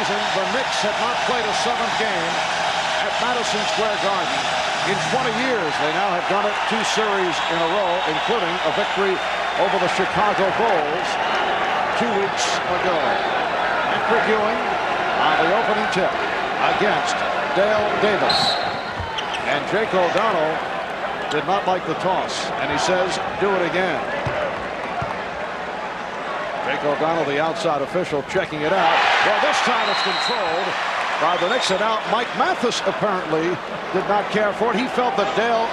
season, the Knicks had not played a seventh game at Madison Square Garden. In 20 years, they now have done it 2 series in a row, including a victory over the Chicago Bulls 2 weeks ago. Patrick Ewing on the opening tip against Dale Davis. And Jake O'Donnell did not like the toss, and he says, do it again. Jake O'Donnell, the outside official, checking it out. Well, this time it's controlled by the Knicks, and out Mike Mathis apparently did not care for it. He felt that Dale,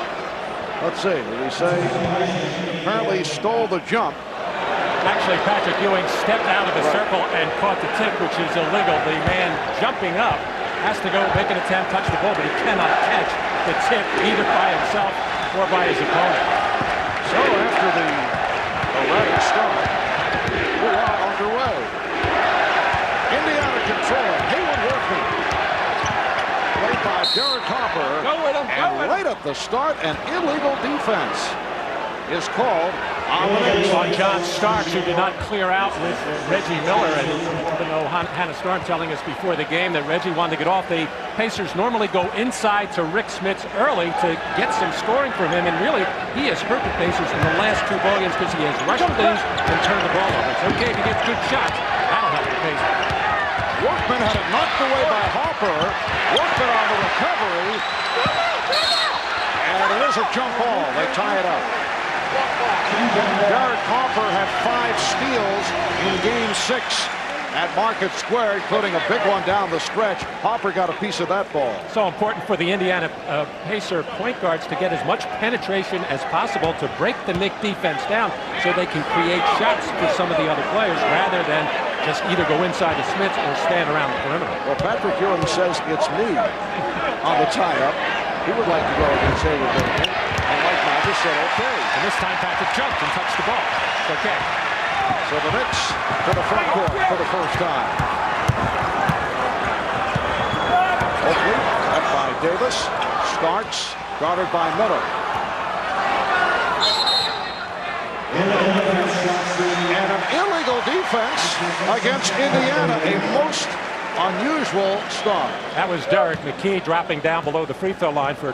let's see, did he say, apparently stole the jump. Actually, Patrick Ewing stepped out of the circle and caught the tip, which is illegal. The man jumping up has to go make an attempt, touch the ball, but he cannot catch the tip either by himself or by his opponent. So after the erratic start, we are underway. Indiana controlling. Hayward working. Played by Derek Harper. And right at the start, an illegal defense is called on John Starks, who did not clear out with Reggie Miller. And even though Hannah Storm telling us before the game that Reggie wanted to get off, the Pacers normally go inside to Rick Smits early to get some scoring from him. And really, he has hurt the Pacers in the last 2 ball games because he has rushed things and turned the ball over. It's okay to get good shots. That'll help the Pacers. Workman had it knocked away by Harper. Workman on the recovery. And it is a jump ball. They tie it up. Derek Harper had 5 steals in Game 6 at Market Square, including a big one down the stretch. Harper got a piece of that ball. So important for the Indiana Pacer point guards to get as much penetration as possible to break the Knick defense down so they can create shots for some of the other players rather than just either go inside the Smiths or stand around the perimeter. Well, Patrick Ewing says it's me on the tie-up. He would like to go against Hayward. And Mike Mathis said, okay. And this time Patrick jumped and touched the ball. It's okay. So the Knicks to the front court for the first time. Oakley, left by Davis. Starks, guarded by Miller. And an illegal defense against Indiana. A most unusual start. That was Derek McKee dropping down below the free throw line for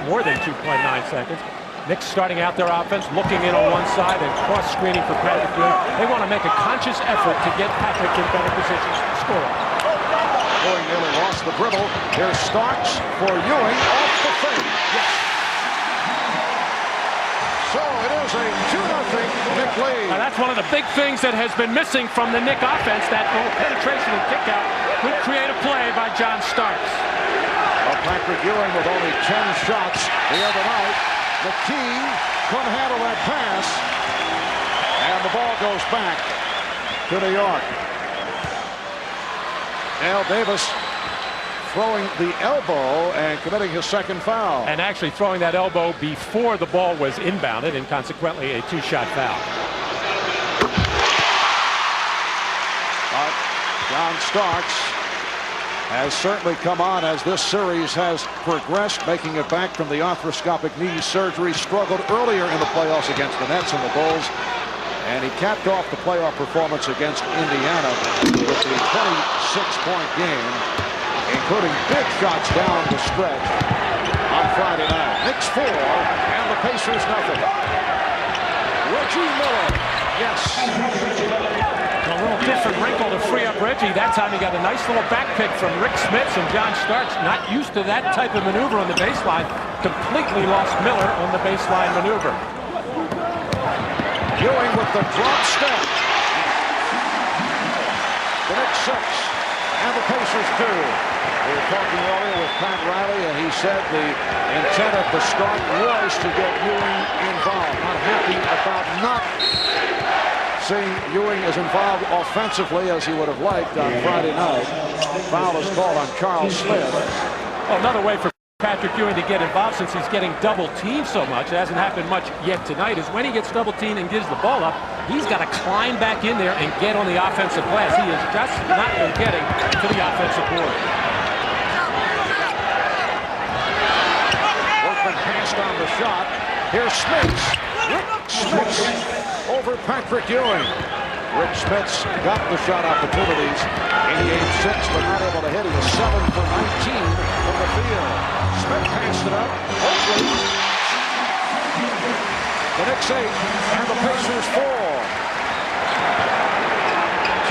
more than 2.9 seconds. Knicks starting out their offense, looking in on one side and cross-screening for Patrick Ewing. They want to make a conscious effort to get Patrick in better positions to score. Ewing nearly lost the dribble. Here's Starks for Ewing off the fake. Yes. So it is a 2-0 Knick lead. Now that's one of the big things that has been missing from the Knick offense. That little penetration and kick out could create a play by John Starks. Well, Patrick Ewing with only 10 shots the other night. McKee couldn't handle that pass, and the ball goes back to New York. Dale Davis throwing the elbow and committing his second foul. And actually throwing that elbow before the ball was inbounded, and consequently a 2-shot foul. But John Starks has certainly come on as this series has progressed, making it back from the arthroscopic knee surgery. Struggled earlier in the playoffs against the Nets and the Bulls, and he capped off the playoff performance against Indiana with the 26-point game, including big shots down the stretch on Friday night. Knicks 4 and the Pacers nothing. Reggie Miller, yes. A little different wrinkle to free up Reggie. That time he got a nice little back pick from Rick Smits, and John Starks, not used to that type of maneuver on the baseline, completely lost Miller on the baseline maneuver. Ewing with the drop step. The Knicks 6 and the Pacers 2. We were talking earlier with Pat Riley, and he said the intent at the start was to get Ewing involved. Not happy about not seeing Ewing as involved offensively as he would have liked on Friday night. Foul is called on Charles Smith. Well, another way for Patrick Ewing to get involved, since he's getting double-teamed so much, it hasn't happened much yet tonight, is when he gets double-teamed and gives the ball up, he's got to climb back in there and get on the offensive glass. He is just not been getting to the offensive board. Workman passed on the shot. Here's Smits. Rick Smits over Patrick Ewing. Rick Smits got the shot opportunities in Game 6, but not able to hit. He was 7 for 19 from the field. Smith passed it up. Oakley. The Knicks 8 and the Pacers 4.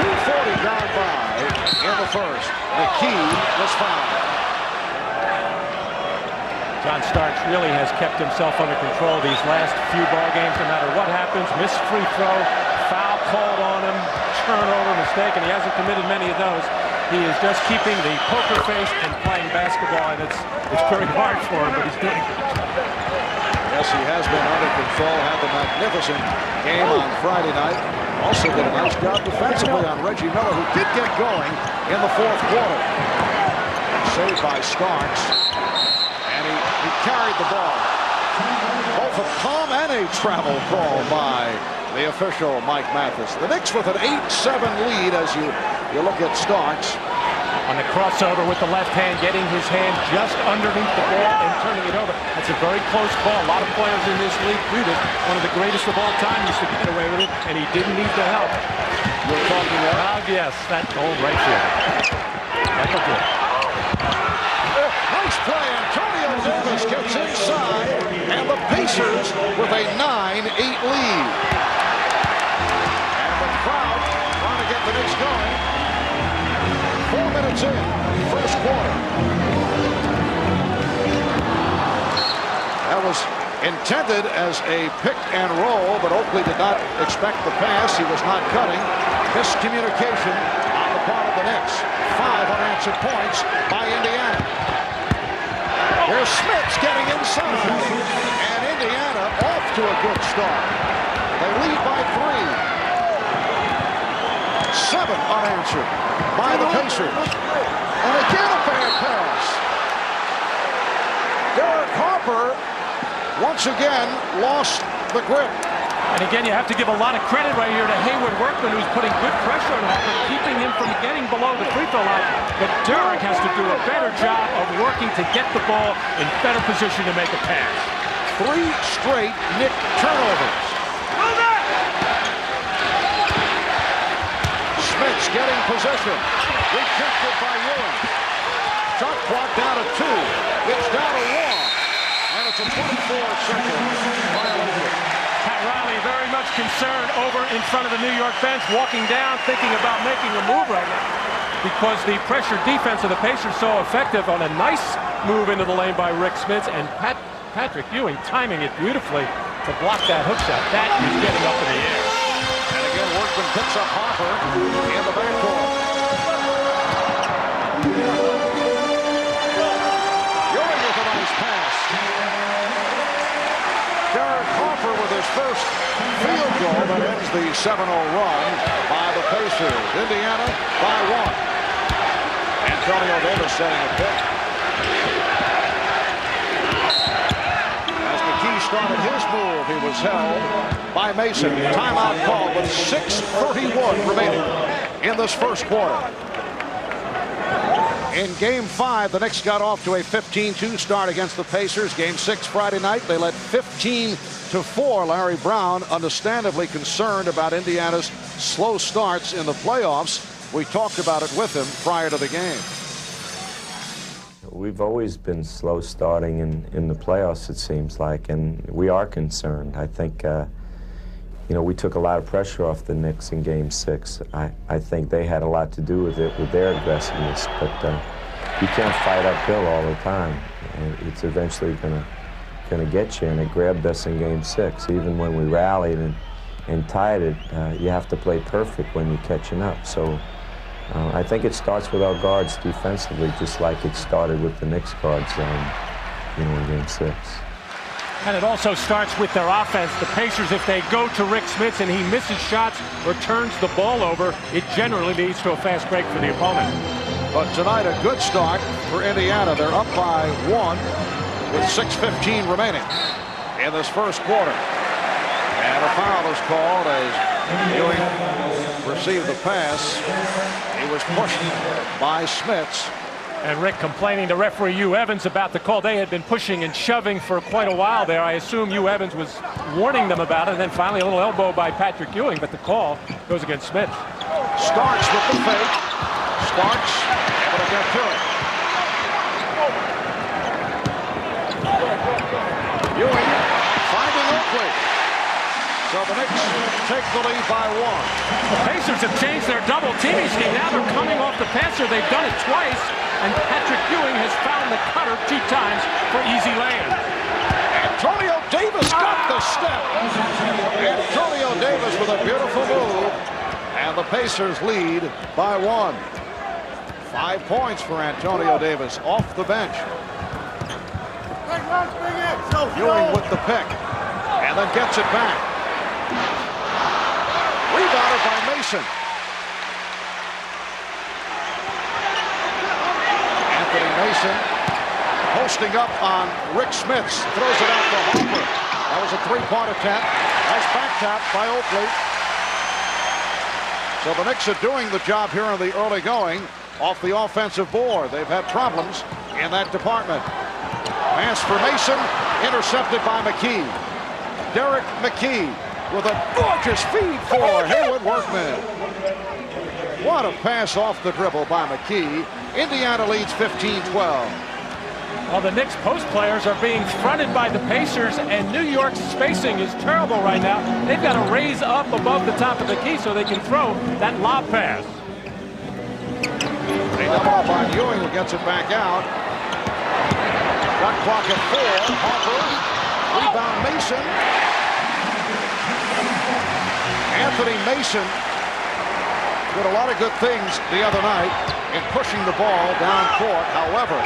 2:40 gone by in the first. McKee was fouled. John Starks really has kept himself under control these last few ball games. No matter what happens, missed free throw, foul called on him, turnover, mistake, and he hasn't committed many of those. He is just keeping the poker face and playing basketball, and it's very hard for him, but he's doing it. Yes, he has been under control. Had the magnificent game on Friday night. Also did a nice job defensively on Reggie Miller, who did get going in the fourth quarter. Saved by Starks. And he carried the ball. Both a palm and a travel call by the official, Mike Mathis. The Knicks with an 8-7 lead as you look at Starks. On the crossover with the left hand, getting his hand just underneath the ball and turning it over. That's a very close call. A lot of players in this league do this. One of the greatest of all time used to get away with it, and he didn't need the help. You're talking about? Yes, that goal right there. Michael Jordan. Nice play. Antonio Davis gets inside, and the Pacers with a 9-8 lead. And the crowd trying to get the Knicks going. 4 minutes in, first quarter. That was intended as a pick and roll, but Oakley did not expect the pass. He was not cutting. Miscommunication on the part of the Knicks. 5 unanswered points by Indiana. Here's Smits getting inside, and Indiana off to a good start. They lead by 3. 7 unanswered by the Pacers. And again a bad pass. Derek Harper once again lost the grip. And again, you have to give a lot of credit right here to Hayward Workman, who's putting good pressure on Harper, keeping him from getting below the free throw line. But Derek has to do a better job of working to get the ball in better position to make a pass. 3 straight Knick turnovers. Smits getting possession. Rejected by Ewing. Shot clock down to 2. It's down to 1. And it's a 24-second violation. Pat Riley very much concerned over in front of the New York bench, walking down, thinking about making a move right now. Because the pressure defense of the Pacers so effective on a nice move into the lane by Rick Smits, and Patrick Ewing timing it beautifully to block that hook shot. That is getting up in the air. And again, Workman picks up Harper in the backcourt. Ewing with a nice pass. Derek Harper with his first field goal that ends the 7-0 run by the Pacers. Indiana by 1. Antonio Davis setting a pick. As McKee started his move, he was held by Mason. Timeout call with 6:31 remaining in this first quarter. In Game 5, the Knicks got off to a 15-2 start against the Pacers. Game 6 Friday night, they led 15-4. Larry Brown, understandably concerned about Indiana's slow starts in the playoffs. We talked about it with him prior to the game. We've always been slow starting in the playoffs, it seems like, and we are concerned. I think, you know, we took a lot of pressure off the Knicks in Game 6. I think they had a lot to do with it, with their aggressiveness, but you can't fight uphill all the time. And it's eventually gonna get you, and it grabbed us in Game 6. Even when we rallied and tied it, you have to play perfect when you're catching up. So I think it starts with our guards defensively, just like it started with the Knicks guards, you know, in Game 6. And it also starts with their offense. The Pacers, if they go to Rick Smits and he misses shots or turns the ball over, it generally leads to a fast break for the opponent. But tonight, a good start for Indiana. They're up by 1 with 6:15 remaining in this first quarter. And a foul is called as Ewing received the pass. He was pushed by Smits. And Rick complaining to referee Hugh Evans about the call. They had been pushing and shoving for quite a while there. I assume Hugh Evans was warning them about it. And then finally a little elbow by Patrick Ewing, but the call goes against Smith. Starks with the fake. Starks able to get to it. Ewing finding Oakley. So the Knicks take the lead by 1. The Pacers have changed their double teaming scheme. Now they're coming off the passer. They've done it twice. And Patrick Ewing has found the cutter 2 times for easy laying. Antonio Davis got the step. Antonio Davis with a beautiful move. And the Pacers lead by 1. 5 points for Antonio Davis off the bench. Ewing with the pick. And then gets it back. Rebounded by Mason. Anthony Mason posting up on Rick Smits. Throws it out to Harper. That was a 3-point attempt. Nice back tap by Oakley. So the Knicks are doing the job here in the early going off the offensive board. They've had problems in that department. Pass for Mason, intercepted by McKee. Derek McKee with a gorgeous feed for Haywood Workman. What a pass off the dribble by McKee. Indiana leads 15-12. Well, the Knicks post players are being fronted by the Pacers, and New York's spacing is terrible right now. They've got to raise up above the top of the key so they can throw that lob pass. They double up on Ewing, who gets it back out. Got clock at 4. Harper, rebound Mason. Anthony Mason did a lot of good things the other night in pushing the ball down court. However,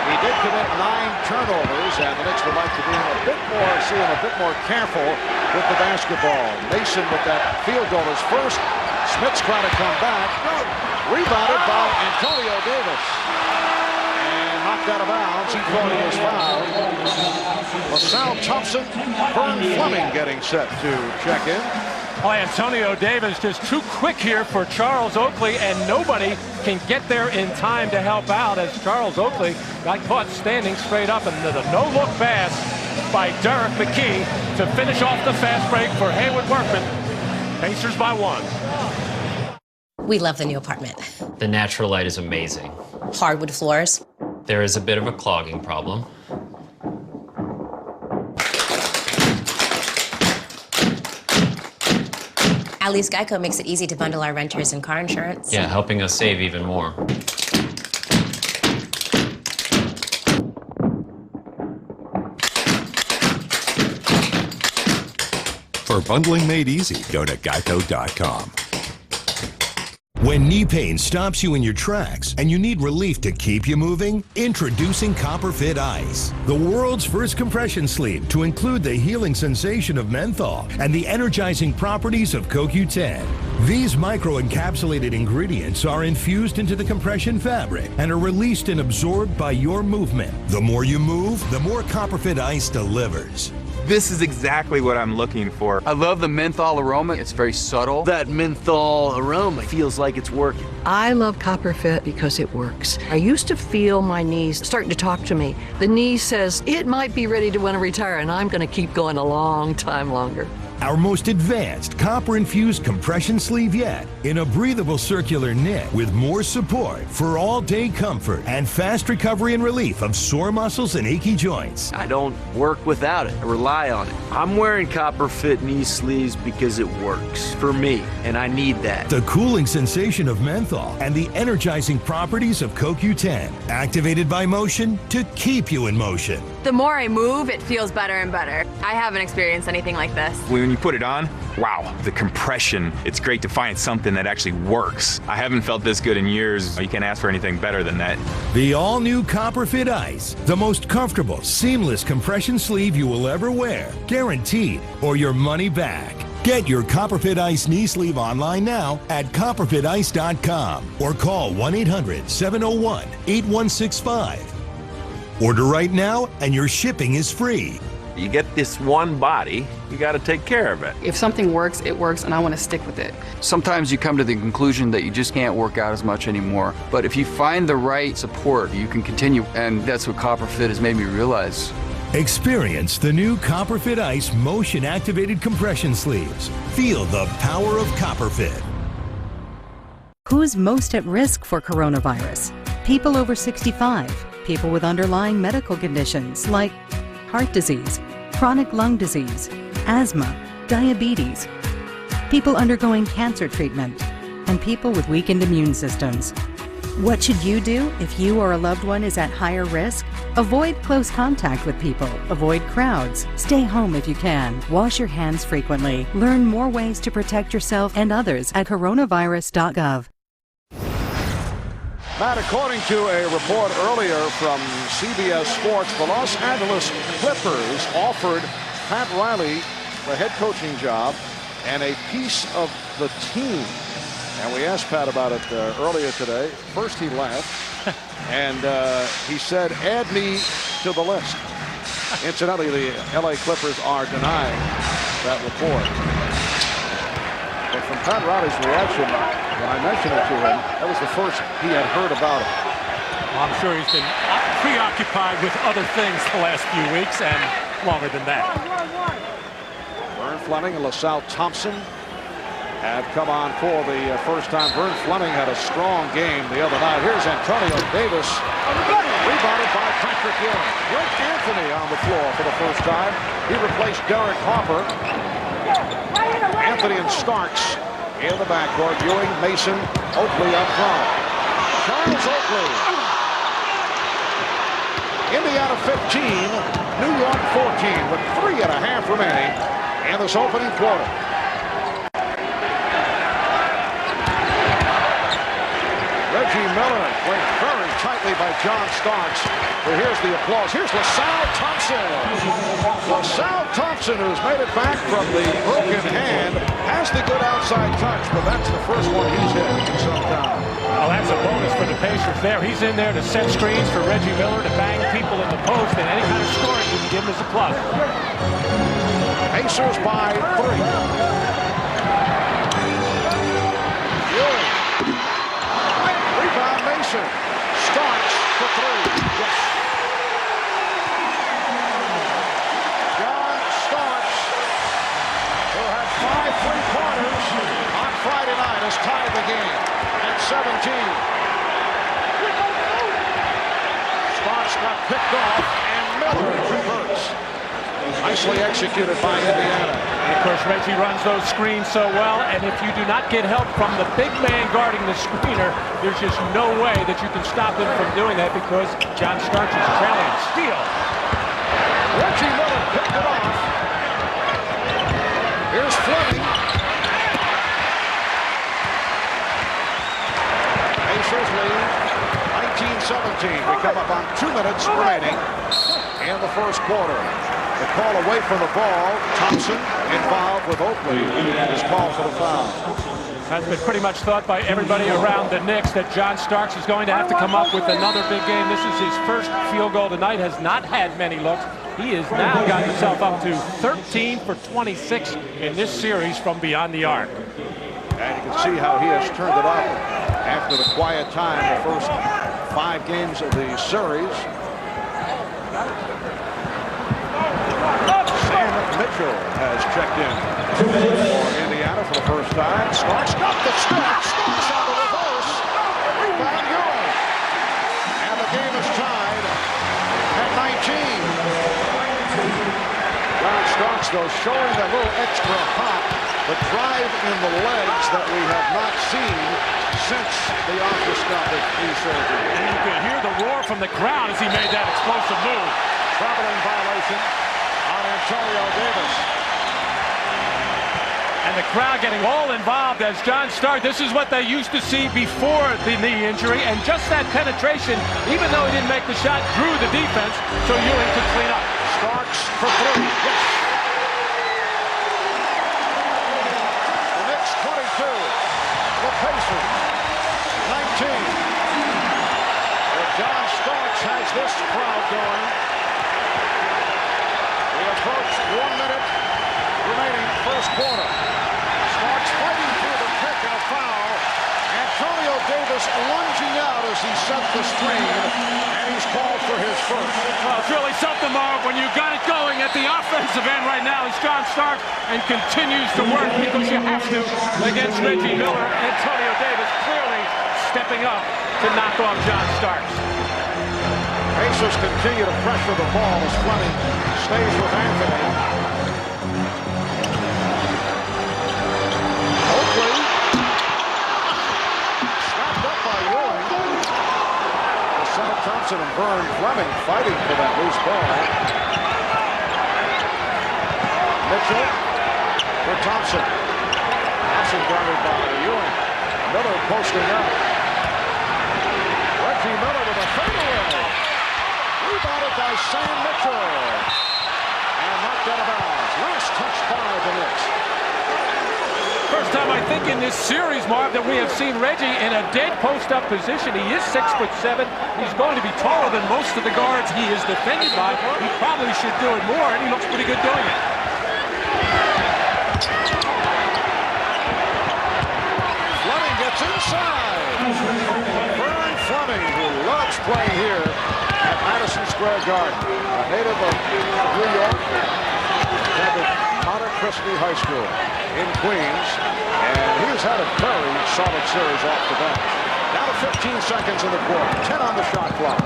he did commit 9 turnovers, and the Knicks would like to be see him a bit more careful with the basketball. Mason with that field goal is first. Smith's trying to come back. Rebounded by Antonio Davis. And knocked out of bounds. He thought he was fouled. LaSalle Thompson, Vern Fleming getting set to check in. Oh, Antonio Davis just too quick here for Charles Oakley, and nobody can get there in time to help out as Charles Oakley got caught standing straight up, and the no-look pass by Derek McKee to finish off the fast break for Haywood Workman. Pacers by 1. We love the new apartment. The natural light is amazing. Hardwood floors. There is a bit of a clogging problem. At least Geico makes it easy to bundle our renters and car insurance. Yeah, helping us save even more. For bundling made easy, go to geico.com. When knee pain stops you in your tracks and you need relief to keep you moving, introducing CopperFit Ice, the world's first compression sleeve to include the healing sensation of menthol and the energizing properties of CoQ10. These micro-encapsulated ingredients are infused into the compression fabric and are released and absorbed by your movement. The more you move, the more CopperFit Ice delivers. This is exactly what I'm looking for. I love the menthol aroma. It's very subtle. That menthol aroma feels like it's working. I love CopperFit because it works. I used to feel my knees starting to talk to me. The knee says it might be ready to want to retire, and I'm going to keep going a long time longer. Our most advanced copper-infused compression sleeve yet, in a breathable circular knit with more support for all-day comfort and fast recovery and relief of sore muscles and achy joints. I don't work without it. I rely on it. I'm wearing CopperFit knee sleeves because it works for me, and I need that. The cooling sensation of menthol and the energizing properties of CoQ10, activated by motion to keep you in motion. The more I move, it feels better and better. I haven't experienced anything like this. When you put it on, wow, the compression. It's great to find something that actually works. I haven't felt this good in years. You can't ask for anything better than that. The all-new CopperFit Ice, the most comfortable, seamless compression sleeve you will ever wear. Guaranteed, or your money back. Get your CopperFit Ice knee sleeve online now at copperfitice.com or call 1-800-701-8165. Order right now and your shipping is free. You get this one body, you got to take care of it. If something works, it works, and I want to stick with it. Sometimes you come to the conclusion that you just can't work out as much anymore. But if you find the right support, you can continue, and that's what CopperFit has made me realize. Experience the new CopperFit Ice motion-activated compression sleeves. Feel the power of CopperFit. Who's most at risk for coronavirus? People over 65, people with underlying medical conditions like heart disease, chronic lung disease, asthma, diabetes, people undergoing cancer treatment, and people with weakened immune systems. What should you do if you or a loved one is at higher risk? Avoid close contact with people, avoid crowds, stay home if you can, wash your hands frequently, learn more ways to protect yourself and others at coronavirus.gov. Matt, according to a report earlier from CBS Sports, the Los Angeles Clippers offered Pat Riley the head coaching job and a piece of the team. And we asked Pat about it earlier today. First he laughed, and he said, add me to the list. Incidentally, the LA Clippers are denying that report. But from Pat Riley's reaction, when I mentioned it to him, that was the first he had heard about it. Well, I'm sure he's been preoccupied with other things the last few weeks and longer than that. Vern Fleming and LaSalle Thompson have come on for the first time. Vern Fleming had a strong game the other night. Here's Antonio Davis, rebounded by Patrick Ewing. Rick Anthony on the floor for the first time. He replaced Derek Harper. Anthony and Starks in the backcourt. Ewing, Mason, Oakley up front. Charles Oakley. Indiana 15, New York 14 with 3.5 remaining in this opening quarter. Reggie Miller played very tightly by John Starks. But here's the applause. Here's LaSalle Thompson. LaSalle Thompson, who's made it back from the broken hand, has the good outside touch, but that's the first one he's hit in some time. Well, that's a bonus for the Pacers there. He's in there to set screens for Reggie Miller to bang people in the post, and any kind of scoring you can give him as a plus. Pacers by 3. Mason starts for 3. Yes. John Starks, who had 5 3-pointers on Friday night, has tied the game at 17. Starks got picked off, and Miller reverts. Nicely executed by Indiana. And of course, Reggie runs those screens so well, and if you do not get help from the big man guarding the screener, there's just no way that you can stop him from doing that because John Starks is trailing. Steal. Reggie Miller picked it off. Here's Fleming. Pacers lead 19-17. We come up on 2 minutes remaining in the first quarter. The call away from the ball. Thompson involved with Oakley. His call for the foul. That's been pretty much thought by everybody around the Knicks that John Starks is going to have to come up with another big game. This is his first field goal tonight. Has not had many looks. He has now gotten himself up to 13 for 26 in this series from beyond the arc. And you can see how he has turned it up after the quiet time the first 5 games of the series. Sam Mitchell has checked in for Indiana for the first time. Starks got the stop. Starks on the reverse. Rebound Ewing. And the game is tied at 19. John Starks, though, showing that little extra hop, the drive in the legs that we have not seen since the arthroscopic knee surgery. And you can hear the roar from the crowd as he made that explosive move. Traveling violation on Antonio Davis. And the crowd getting all involved as John Starks. This is what they used to see before the knee injury. And just that penetration, even though he didn't make the shot, drew the defense so Ewing could clean up. Starks for 3. Yes. The Knicks 22. The Pacers 19. Well, John Starks has this crowd going. We have approach. 1 minute remaining, first quarter. Starks fighting through the pick and a foul. Antonio Davis lunging out as he set the screen, and he's called for his first. Well, it's really something, Marv, when you got it going at the offensive end right now. It's John Starks and continues to work because you have to against Reggie Miller. Antonio Davis clearly stepping up to knock off John Starks. Pacers continue to pressure the ball as Fleming stays with Anthony. Oakley snapped up by Ewing. Thompson and Vern Fleming fighting for that loose ball. Mitchell for Thompson. Thompson guarded by Ewing. Miller posting up. Reggie Miller with a fadeaway. Rebounded by Sam Mitchell. And knocked out of bounds. Last touch by the Knicks. First time, I think, in this series, Marv, that we have seen Reggie in a dead post-up position. He is 6'7". He's going to be taller than most of the guards he is defended by. He probably should do it more, and he looks pretty good doing it. Fleming gets inside. Vern Fleming, who loves playing here at Madison Square Garden. A native of New York, attended Monte Cristi High School in Queens, and he's had a very solid series off the bench. Now to 15 seconds in the quarter, 10 on the shot clock.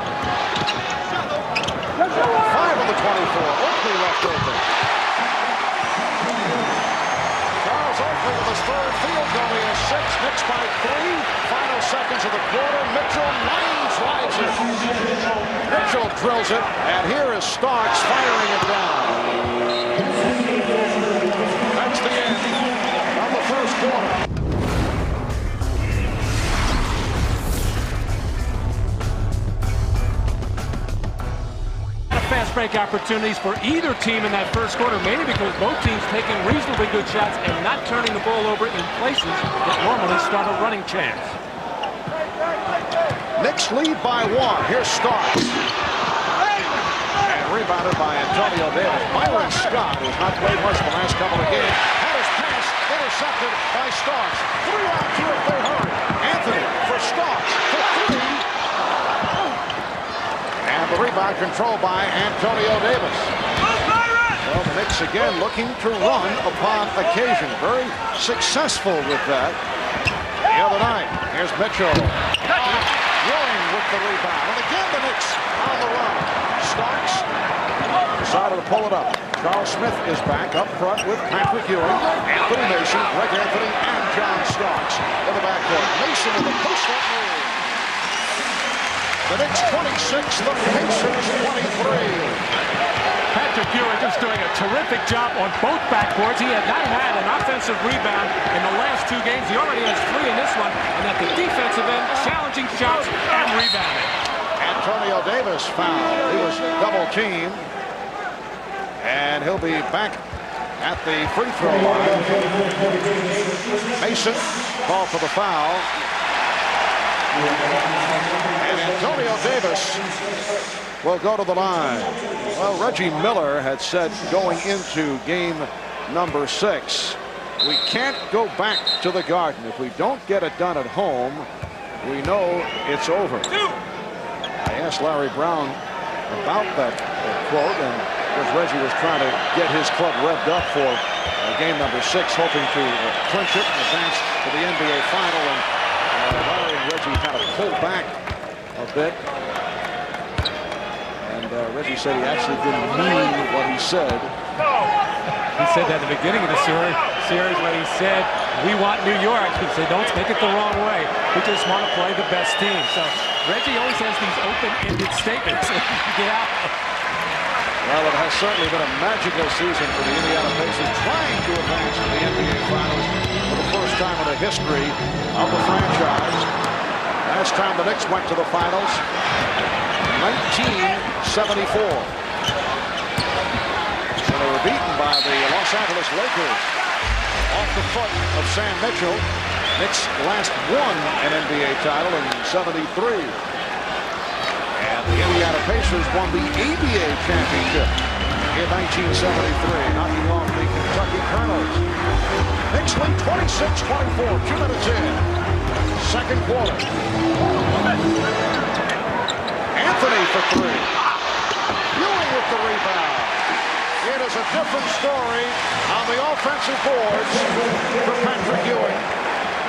5 on the 24, Oakley left open. Charles Oakley with his third field goal, he has 6, Knicks by 3. Final seconds of the quarter, Mitchell line drives it. Mitchell drills it, and here is Starks firing it down. That's the end of the first quarter. Fast break opportunities for either team in that first quarter, mainly because both teams taking reasonably good shots and not turning the ball over in places that normally start a running chance. Knicks lead by 1. Here's Starks. And rebounded by Antonio Davis. Byron Scott, who's not played much the last couple of games, had his pass intercepted by Starks. 3 on 2 if they hurry. Anthony for Starks for 3. And the rebound controlled by Antonio Davis. Well, the Knicks again looking to run upon occasion. Very successful with that the other night. Here's Mitchell. Ewing with the rebound. And again the Knicks on the run. Starks decided to pull it up. Charles Smith is back up front with Patrick Ewing, Anthony Mason, Greg Anthony, and John Starks in the backcourt. Mason with the post-up move. The Knicks 26, the Pacers 23. Patrick Ewing just doing a terrific job on both backboards. He had not had an offensive rebound in the last 2 games. He already has 3 in this one. And at the defensive end, challenging shots and rebounding. Antonio Davis fouled. He was double teamed. And he'll be back at the free throw line. Mason called for the foul. And Antonio Davis will go to the line. Well, Reggie Miller had said going into game number 6, we can't go back to the Garden. If we don't get it done at home, we know it's over. I asked Larry Brown about that quote, and because Reggie was trying to get his club revved up for game number 6, hoping to clinch it and advance to the NBA final. And Larry and Reggie kind of pulled back a bit. And Reggie said he actually didn't mean what he said. He said that at the beginning of the series when he said, we want New York. He said, don't take it the wrong way. We just want to play the best team. So Reggie always has these open-ended statements. Get out. Well, it has certainly been a magical season for the Indiana Pacers, trying to advance to the NBA Finals for the first time in the history of the franchise. Last time the Knicks went to the Finals, 1974. So they were beaten by the Los Angeles Lakers off the foot of Sam Mitchell. Knicks last won an NBA title in '73. And the Indiana Pacers won the ABA championship in 1973, knocking off the Kentucky Colonels. Knicks lead 26-24, 2 minutes in. Second quarter. Anthony for three. Ewing with the rebound. It is a different story on the offensive boards for Patrick Ewing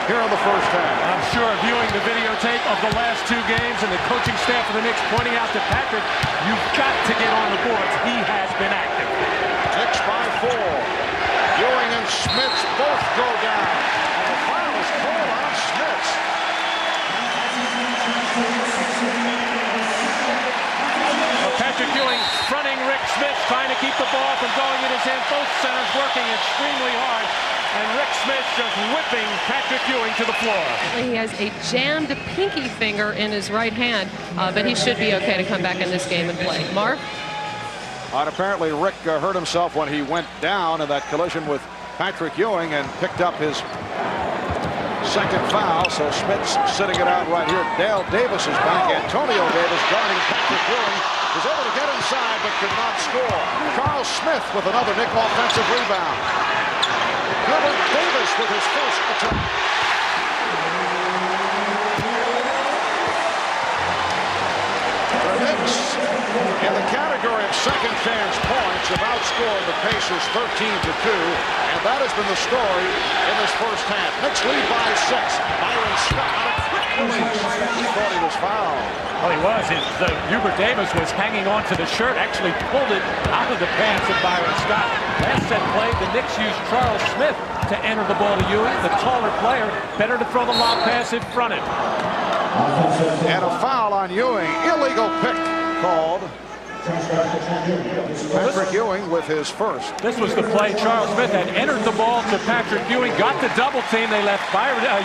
here in the first half. I'm sure viewing the videotape of the last two games and the coaching staff of the Knicks pointing out to Patrick, you've got to get on the boards. He has been active. Knicks by 4. Ewing and Smits both go down. And the foul is called on Smits. Patrick Ewing fronting Rick Smits, trying to keep the ball from going in his hand. Both centers working extremely hard. And Rick Smits just whipping Patrick Ewing to the floor. He has a jammed pinky finger in his right hand, but he should be okay to come back in this game and play. Mark? And apparently Rick hurt himself when he went down in that collision with Patrick Ewing and picked up his second foul. So Smits sitting it out right here. Dale Davis is back. Antonio Davis guarding Patrick Ewing. Was able to get inside but could not score. Charles Smith with another Knick offensive rebound. Gilbert Davis with his first attempt. The Knicks, in the category of second chance points, have outscored the Pacers 13-2, and that has been the story in this first half. Knicks lead by 6. Byron Scott on a quick release. He thought he was fouled. Well, he was. Hubert Davis was hanging on to the shirt, actually pulled it out of the pants of Byron Scott. Last set play, the Knicks used Charles Smith to enter the ball to Ewing, the taller player. Better to throw the lob pass in front of him. And a foul on Ewing. Illegal pick called. Patrick Ewing with his first. This was the play. Charles Smith had entered the ball to Patrick Ewing, got the double team. They left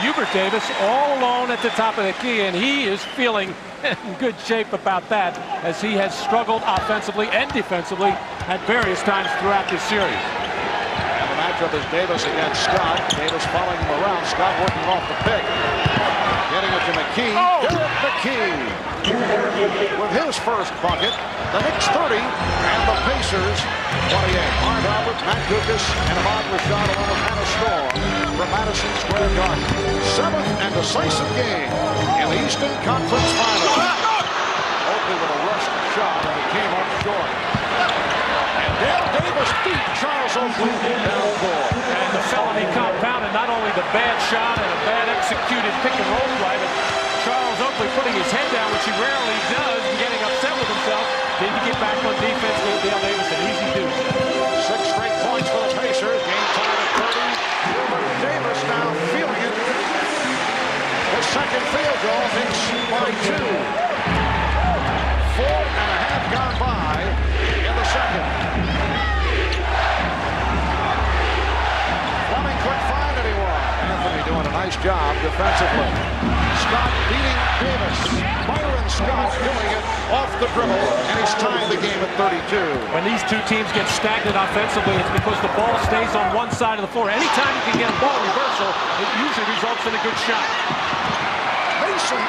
Hubert Davis all alone at the top of the key, and he is feeling in good shape about that as he has struggled offensively and defensively at various times throughout this series. And the matchup is Davis against Scott. Davis following him around. Scott working off the pick. Getting it to McKee. Derek McKee with his first bucket. The Knicks 30 and the Pacers 28. Marv Albert, Matt Dukas, and Ahmad Rashad along with Hannah Storm from Madison Square Garden. 7th and decisive game in the Eastern Conference Finals. Oakley with a rushed shot and it came up short. And Dale Davis beat Charles Oakley down court. And the felony compounded not only the bad shot and a bad executed pick and roll play, but Charles Oakley putting his head down, which he rarely does, and getting upset with himself. Did he get back on defense? Dale Davis an easy deuce. 6 straight points for the Pacers. Game tied at 30. Gilbert Davis now feeling it. His second field goal, Knicks by 2. 4.5 gone by in the second. Fleming couldn't find anyone. Anthony doing a nice job defensively. Scott beating Davis. Byron Scott doing it off the dribble, and he's tying the game at 32. When these two teams get stagnant offensively, it's because the ball stays on one side of the floor. Anytime you can get a ball reversal, it usually results in a good shot. Mason,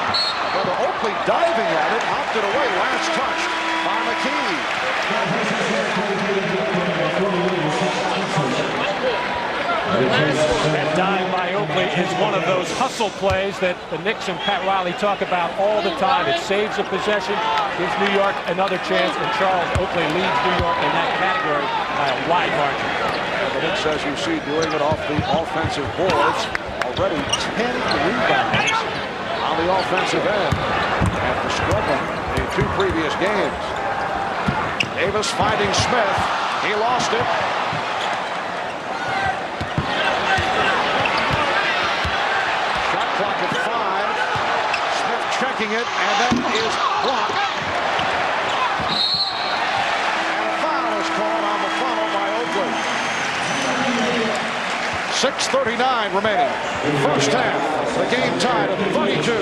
whether Oakley diving at it, knocked it away. Last touch by McKee. That dive by Oakley is one of those hustle plays that the Knicks and Pat Riley talk about all the time. It saves a possession, gives New York another chance, and Charles Oakley leads New York in that category by a wide margin. And the Knicks, as you see, doing it off the offensive boards. Already 10 rebounds on the offensive end after struggling in 2 previous games. Davis finding Smith. He lost it. Clock at 5. Smith checking it, and that is blocked. And a foul is called on the follow by Oakley. 6:39 remaining. First half. The game tied at 32.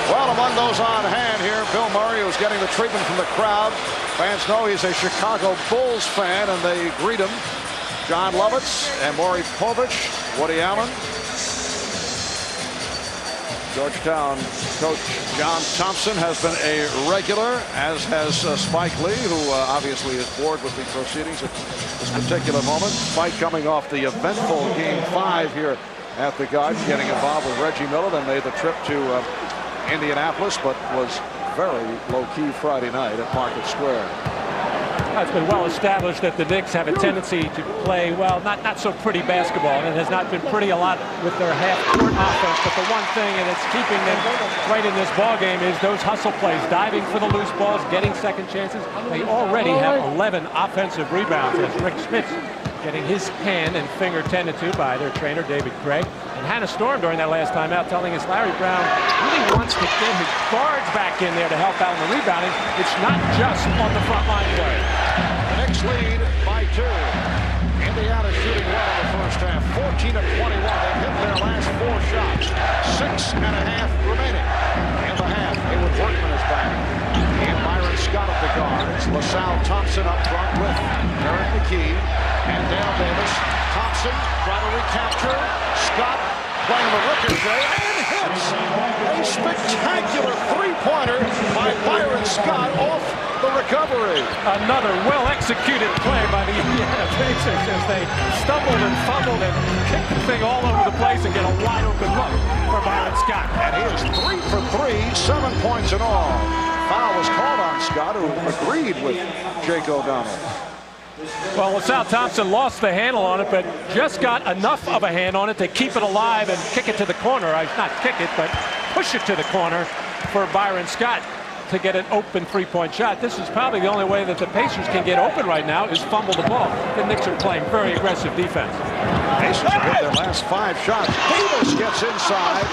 Well, among those on hand here, Bill Murray, who's getting the treatment from the crowd. Fans know he's a Chicago Bulls fan, and they greet him. John Lovitz and Maury Povich, Woody Allen. Georgetown coach John Thompson has been a regular, as has Spike Lee, who obviously is bored with the proceedings at this particular moment. Spike coming off the eventful Game 5 here at the Garden, getting involved with Reggie Miller, then made the trip to Indianapolis, but was very low-key Friday night at Market Square. It's been well established that the Knicks have a tendency to play, well, not so pretty basketball, and it has not been pretty a lot with their half-court offense. But the one thing, and it's keeping them right in this ball game, is those hustle plays, diving for the loose balls, getting second chances. They already have 11 offensive rebounds, as Rick Smits getting his hand and finger tended to by their trainer, David Craig. And Hannah Storm, during that last timeout, telling us Larry Brown really wants to get his guards back in there to help out in the rebounding. It's not just on the front line play. The Knicks lead by 2. Indiana shooting well in the first half. 14 of 21. They've hit their last 4 shots. 6.5 remaining in the half. Hayward Workman is back. And Byron Scott at the guards. LaSalle Thompson up front with Eric McKee and Dale Davis. Thompson trying to recapture. Scott playing the ricochet and hits a spectacular three-pointer by Byron Scott off the recovery. Another well-executed play by the Indiana Pacers as they stumbled and fumbled and kicked the thing all over the place and get a wide-open look for Byron Scott. And he is 3 for 3, 7 points in all. Foul was called on Scott, who agreed with Jake O'Donnell. Well, LaSalle Thompson lost the handle on it, but just got enough of a hand on it to keep it alive and kick it to the corner. Not kick it, but push it to the corner for Byron Scott to get an open three-point shot. This is probably the only way that the Pacers can get open right now, is fumble the ball. The Knicks are playing very aggressive defense. Pacers have hit their last 5 shots. Davis gets inside.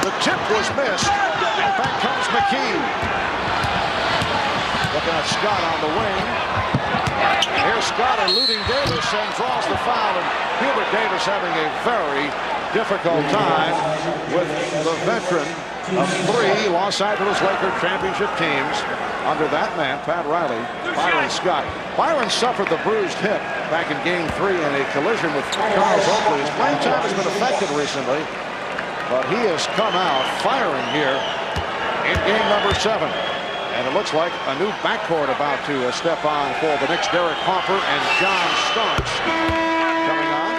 The tip was missed, and back comes McKee. Looking at Scott on the wing. Here's Scott eluding Davis and draws the foul, and Hubert Davis having a very difficult time with the veteran of 3 Los Angeles Lakers championship teams under that man, Pat Riley, Byron Scott. Byron suffered the bruised hip back in Game 3 in a collision with Charles Oakley. His playing time has been affected recently, but he has come out firing here in game number 7. And it looks like a new backcourt about to step on for the Knicks. Derek Harper and John Starks coming on.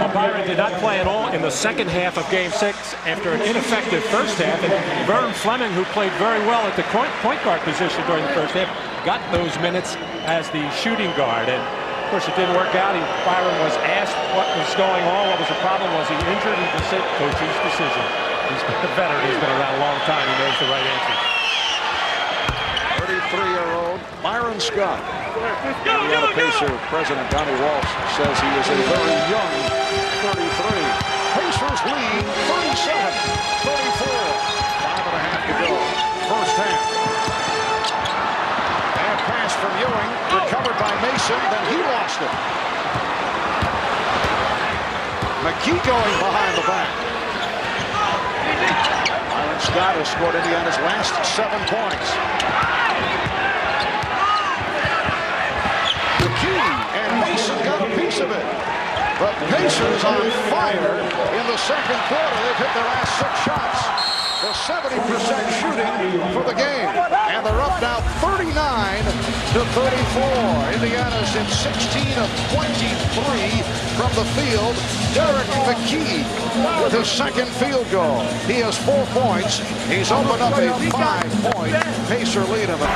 Well, Byron did not play at all in the second half of Game 6 after an ineffective first half. And Vern Fleming, who played very well at the point guard position during the first half, got those minutes as the shooting guard. And of course, it didn't work out. Byron was asked what was going on, what was the problem, was he injured? He just said, coach's decision. He's been a veteran. He's been around a long time. He knows the right answer. 33-year-old Byron Scott. Indiana Pacer President Donnie Walsh says he is a very young 33. Pacers lead 37-34. 5.5 to go. First half. And pass from Ewing, recovered by Mason, then he lost it. McKee going behind the back. Byron Scott has scored Indiana's last 7 points. And Mason got a piece of it. But Pacers on fire in the second quarter. They've hit their last 6 shots for 70% shooting for the game. And they're up now 39-34. Indiana's in 16 of 23 from the field. Derek McKee with his second field goal. He has 4 points. He's opened up a 5-point Pacer lead in the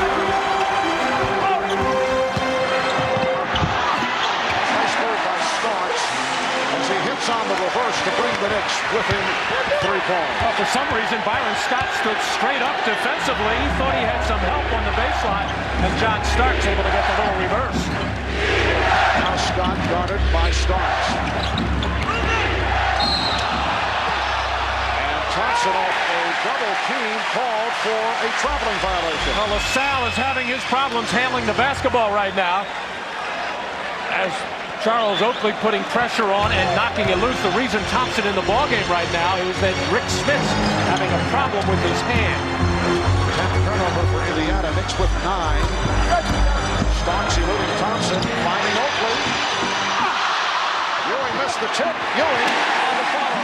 on the reverse to bring the Knicks within 3 points. Well, for some reason, Byron Scott stood straight up defensively. He thought he had some help on the baseline, and John Starks able to get the little reverse. Now Scott guarded by Starks. And Thompson off a double team called for a traveling violation. Well, LaSalle is having his problems handling the basketball right now, as Charles Oakley putting pressure on and knocking it loose. The reason Thompson in the ballgame right now is that Rick Smits having a problem with his hand. 10th turnover for Indiana. Knicks with 9. Starks eluding Thompson, finding Oakley. Ewing missed the tip. Ewing on the follow.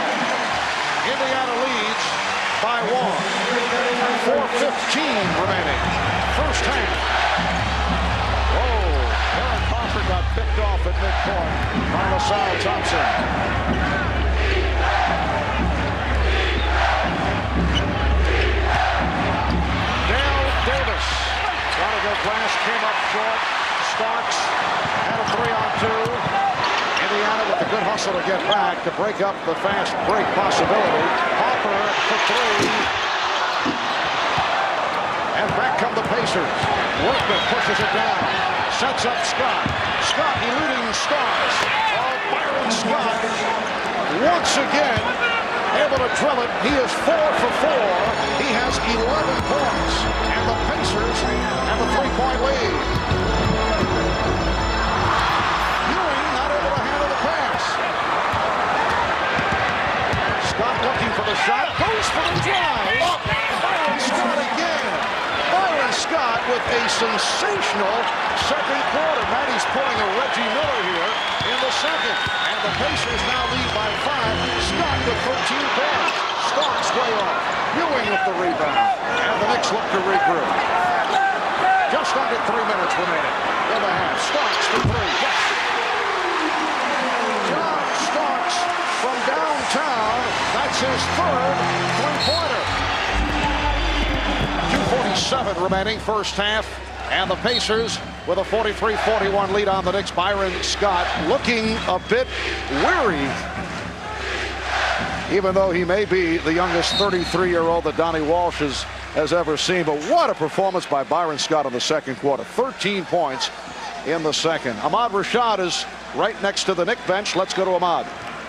Indiana leads by 1. 4:15 remaining. First half. Eric Harper got picked off at midcourt by LaSalle Thompson. Dale Davis. Got a good glass, came up short. Starks had a 3-on-2. Indiana with a good hustle to get back to break up the fast break possibility. Harper for 3. And back come the Pacers. Workman pushes it down. Sets up Scott. Scott eluding Starks. Byron Scott once again able to drill it. He is 4 for 4. He has 11 points. And the Pacers have a 3-point lead. Ewing not able to handle the pass. Scott looking for the shot. Goes for the drive. Byron Scott again. Byron Scott with a sensational second quarter. Matty's pulling a Reggie Miller here in the second. And the Pacers now lead by 5. Scott with 13 points. Starks way off. Ewing with the rebound. And the Knicks look to regroup. Just under 3 minutes remaining in the half. Starks for 3. Yes. John Starks from downtown. That's his third three-pointer. 2:47 remaining first half. And the Pacers with a 43-41 lead on the Knicks. Byron Scott looking a bit weary, even though he may be the youngest 33-year-old that Donnie Walsh has ever seen. But what a performance by Byron Scott in the second quarter. 13 points in the second. Ahmad Rashad is right next to the Knick bench. Let's go to Ahmad.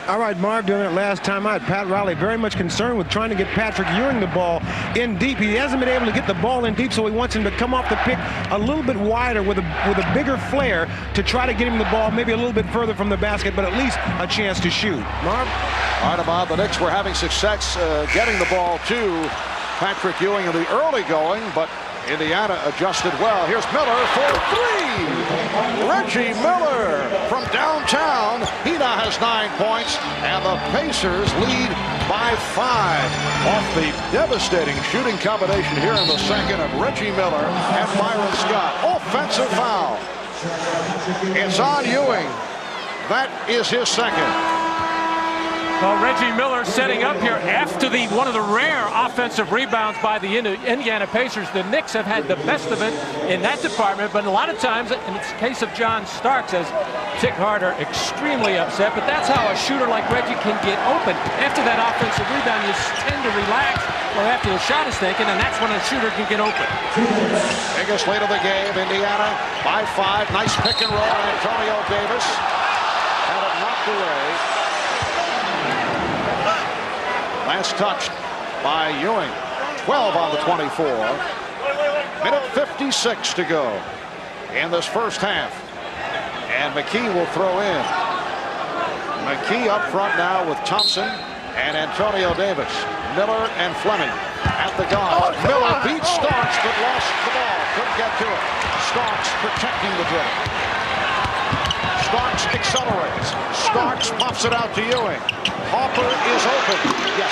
All right, Mark, during that last time out, Pat Riley very much concerned with trying to get Patrick Ewing the ball in deep. He hasn't been able to get the ball in deep, so he wants him to come off the pick a little bit wider with a bigger flare to try to get him the ball maybe a little bit further from the basket, but at least a chance to shoot. Marv? All right, Ahmad, the Knicks were having success getting the ball to Patrick Ewing in the early going, but Indiana adjusted well. Here's Miller for 3. Reggie Miller from downtown. He now has 9 points, and the Pacers lead by 5 off the devastating shooting combination here in the second of Reggie Miller and Byron Scott. Offensive foul. It's on Ewing. That is his second. Well, Reggie Miller setting up here after one of the rare offensive rebounds by the Indiana Pacers. The Knicks have had the best of it in that department, but a lot of times, in the case of John Starks, as Tick Harder extremely upset, but that's how a shooter like Reggie can get open. After that offensive rebound, you tend to relax, or after the shot is taken, and that's when a shooter can get open. Biggest lead of the game, Indiana by 5. Nice pick and roll, Antonio Davis had it knocked away. Last touch by Ewing. 12 on the 24. Minute 56 to go in this first half. And McKee will throw in. McKee up front now with Thompson and Antonio Davis. Miller and Fleming at the guard. Miller beats Starks but lost the ball. Couldn't get to it. Starks protecting the dribble. Starks accelerates. Starks pops it out to Ewing. Harper is open. Yes.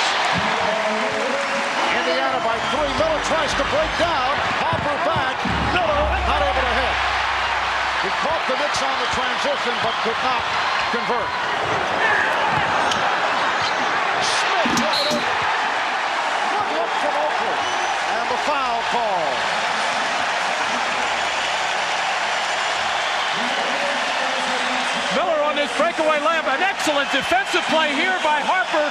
Indiana by 3. Miller tries to break down. Harper back. Miller not able to hit. He caught the Knicks on the transition but could not convert. Smith right open. Good look from Oakland. And the foul call. Miller on this breakaway layup. An excellent defensive play here by Harper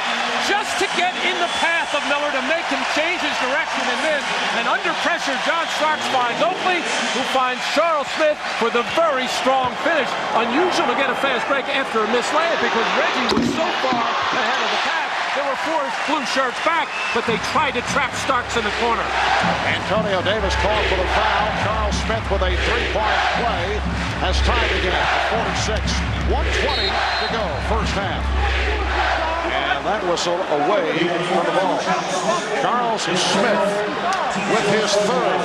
just to get in the path of Miller to make him change his direction and miss. And under pressure, John Starks finds Oakley, who finds Charles Smith for the very strong finish. Unusual to get a fast break after a missed layup because Reggie was so far ahead of the pack. They were forced blue shirts back, but they tried to trap Starks in the corner. Antonio Davis called for the foul. Charles Smith with a 3-point play has tied the game at 46. 1:20 to go, first half. And that whistle away from the ball. Charles Smith with his third.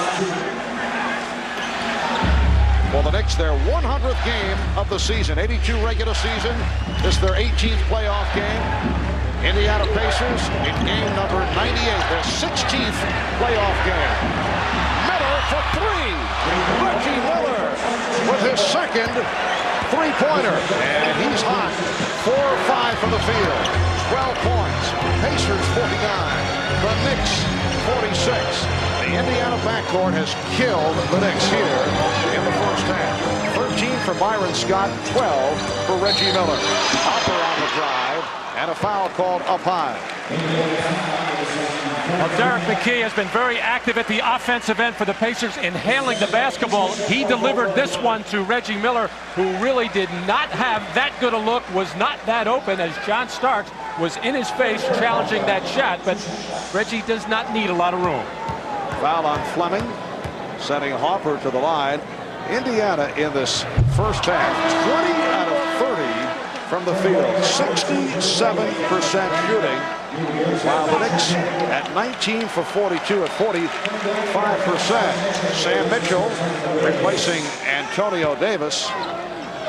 Well, the Knicks, their 100th game of the season. 82 regular season. This is their 18th playoff game. Indiana Pacers in game number 98, their 16th playoff game. Miller for three. Reggie Miller with his second three-pointer. And he's hot. 4 or 5 from the field. 12 points. Pacers 49. The Knicks 46. The Indiana backcourt has killed the Knicks here in the first half. 13 for Byron Scott, 12 for Reggie Miller. Upper on the drive, and a foul called up high. Well, Derek McKee has been very active at the offensive end for the Pacers in handling the basketball. He delivered this one to Reggie Miller, who really did not have that good a look, was not that open, as John Starks was in his face challenging that shot, but Reggie does not need a lot of room. Foul on Fleming, sending Harper to the line. Indiana in this first half, 20 out of 30 from the field, 67% shooting, while the Knicks at 19 for 42 at 45%. Sam Mitchell replacing Antonio Davis.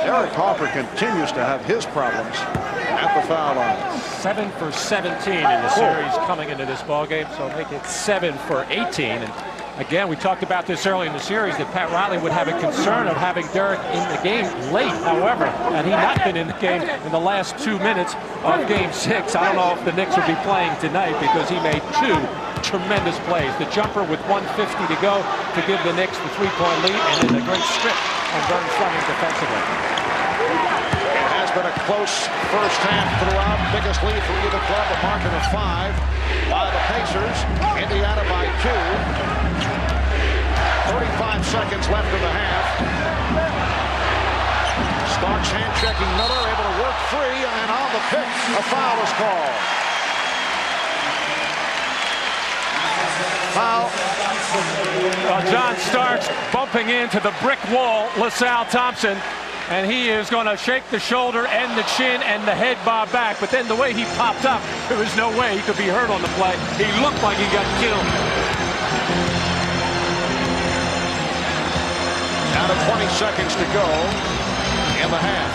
Derek Harper continues to have his problems at the foul line. 7 for 17 in the series coming into this ball game, so make it 7 for 18. And again, we talked about this early in the series, that Pat Riley would have a concern of having Derek in the game late. However, had he not been in the game in the last 2 minutes of Game 6, I don't know if the Knicks would be playing tonight, because he made 2 tremendous plays. The jumper with 1:50 to go to give the Knicks the 3-point lead, and then a great strip on Vern Fleming defensively. It has been a close first half throughout. Biggest lead for either club, a margin of 5 by the Pacers. Indiana by 2. 35 seconds left in the half. Starks hand-checking Miller, able to work free, and on the pick, a foul is called. Foul. John Starks bumping into the brick wall, LaSalle Thompson, and he is going to shake the shoulder and the chin and the head bob back. But then the way he popped up, there was no way he could be hurt on the play. He looked like he got killed. Down to 20 seconds to go in the half.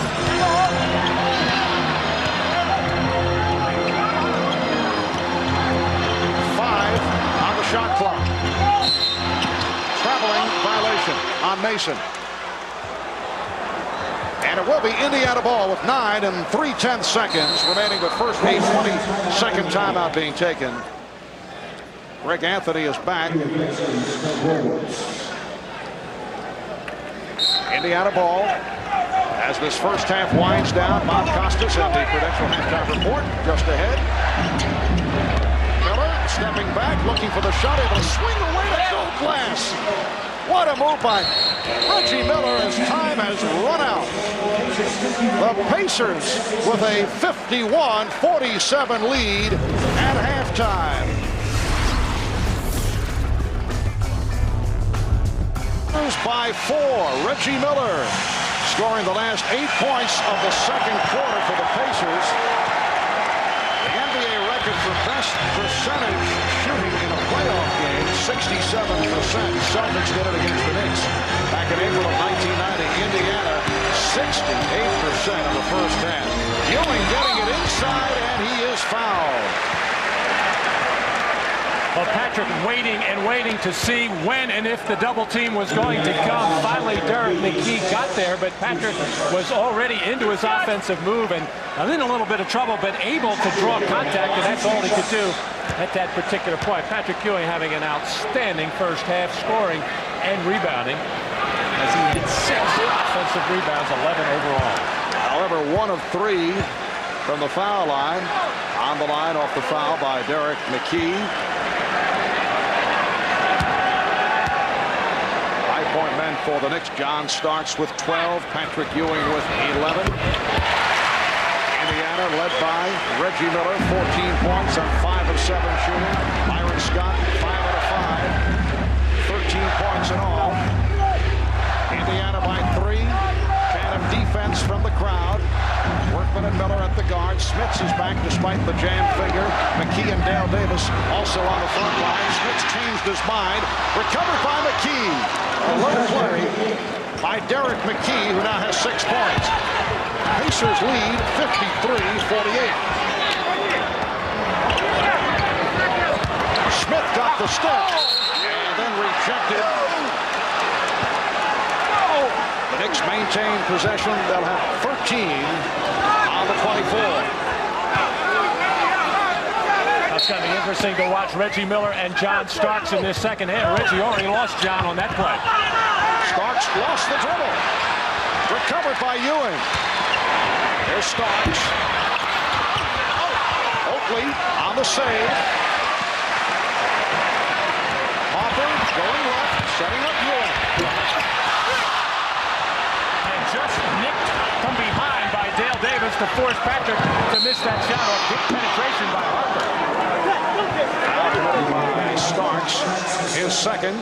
5 on the shot clock. Traveling violation on Mason. And it will be Indiana ball with 9 and 3/10 seconds remaining, but first a 20-second timeout being taken. Greg Anthony is back. Indiana ball as this first half winds down. Bob Costas at the Prudential halftime report just ahead. Miller stepping back, looking for the shot, able to swing away to gold glass. What a move by Reggie Miller as time has run out. The Pacers with a 51-47 lead at halftime. By 4, Reggie Miller scoring the last 8 points of the second quarter for the Pacers. The NBA record for best percentage shooting in a playoff game, 67%. Celtics did it against the Knicks back in April of 1990. Indiana, 68% in the first half. Ewing getting it inside, and he is fouled. Well, Patrick waiting and waiting to see when and if the double team was going to come. Finally, Derek McKee got there, but Patrick was already into his offensive move and in a little bit of trouble, but able to draw contact, and that's all he could do at that particular point. Patrick Ewing having an outstanding first half, scoring and rebounding, as he had 6 offensive rebounds, 11 overall. However, 1 of 3 from the foul line. On the line off the foul by Derek McKee. High-point men for the Knicks. John Starks with 12. Patrick Ewing with 11. Indiana led by Reggie Miller, 14 points on 5 of 7 shooting. Byron Scott, 5 out of 5. 13 points in all. Indiana by 3. Fan of defense from the crowd. Workman and Miller at the guard. Smits is back despite the jammed finger. McKee and Dale Davis also on the front line. Smits changed his mind. Recovered by McKee. A low play by Derek McKee, who now has 6 points. Pacers lead 53-48. Smith got the step and then rejected. The Knicks maintain possession. They'll have 13 on the 24. It's going to be interesting to watch Reggie Miller and John Starks in this second half. Reggie already lost John on that play. Starks lost the dribble. Recovered by Ewing. Here's Starks. Oakley on the save. Hopper going left, setting up Ewing. And just nicked from behind by Dale Davis to force Patrick to miss that shot off good penetration by Harper. Starks, his second.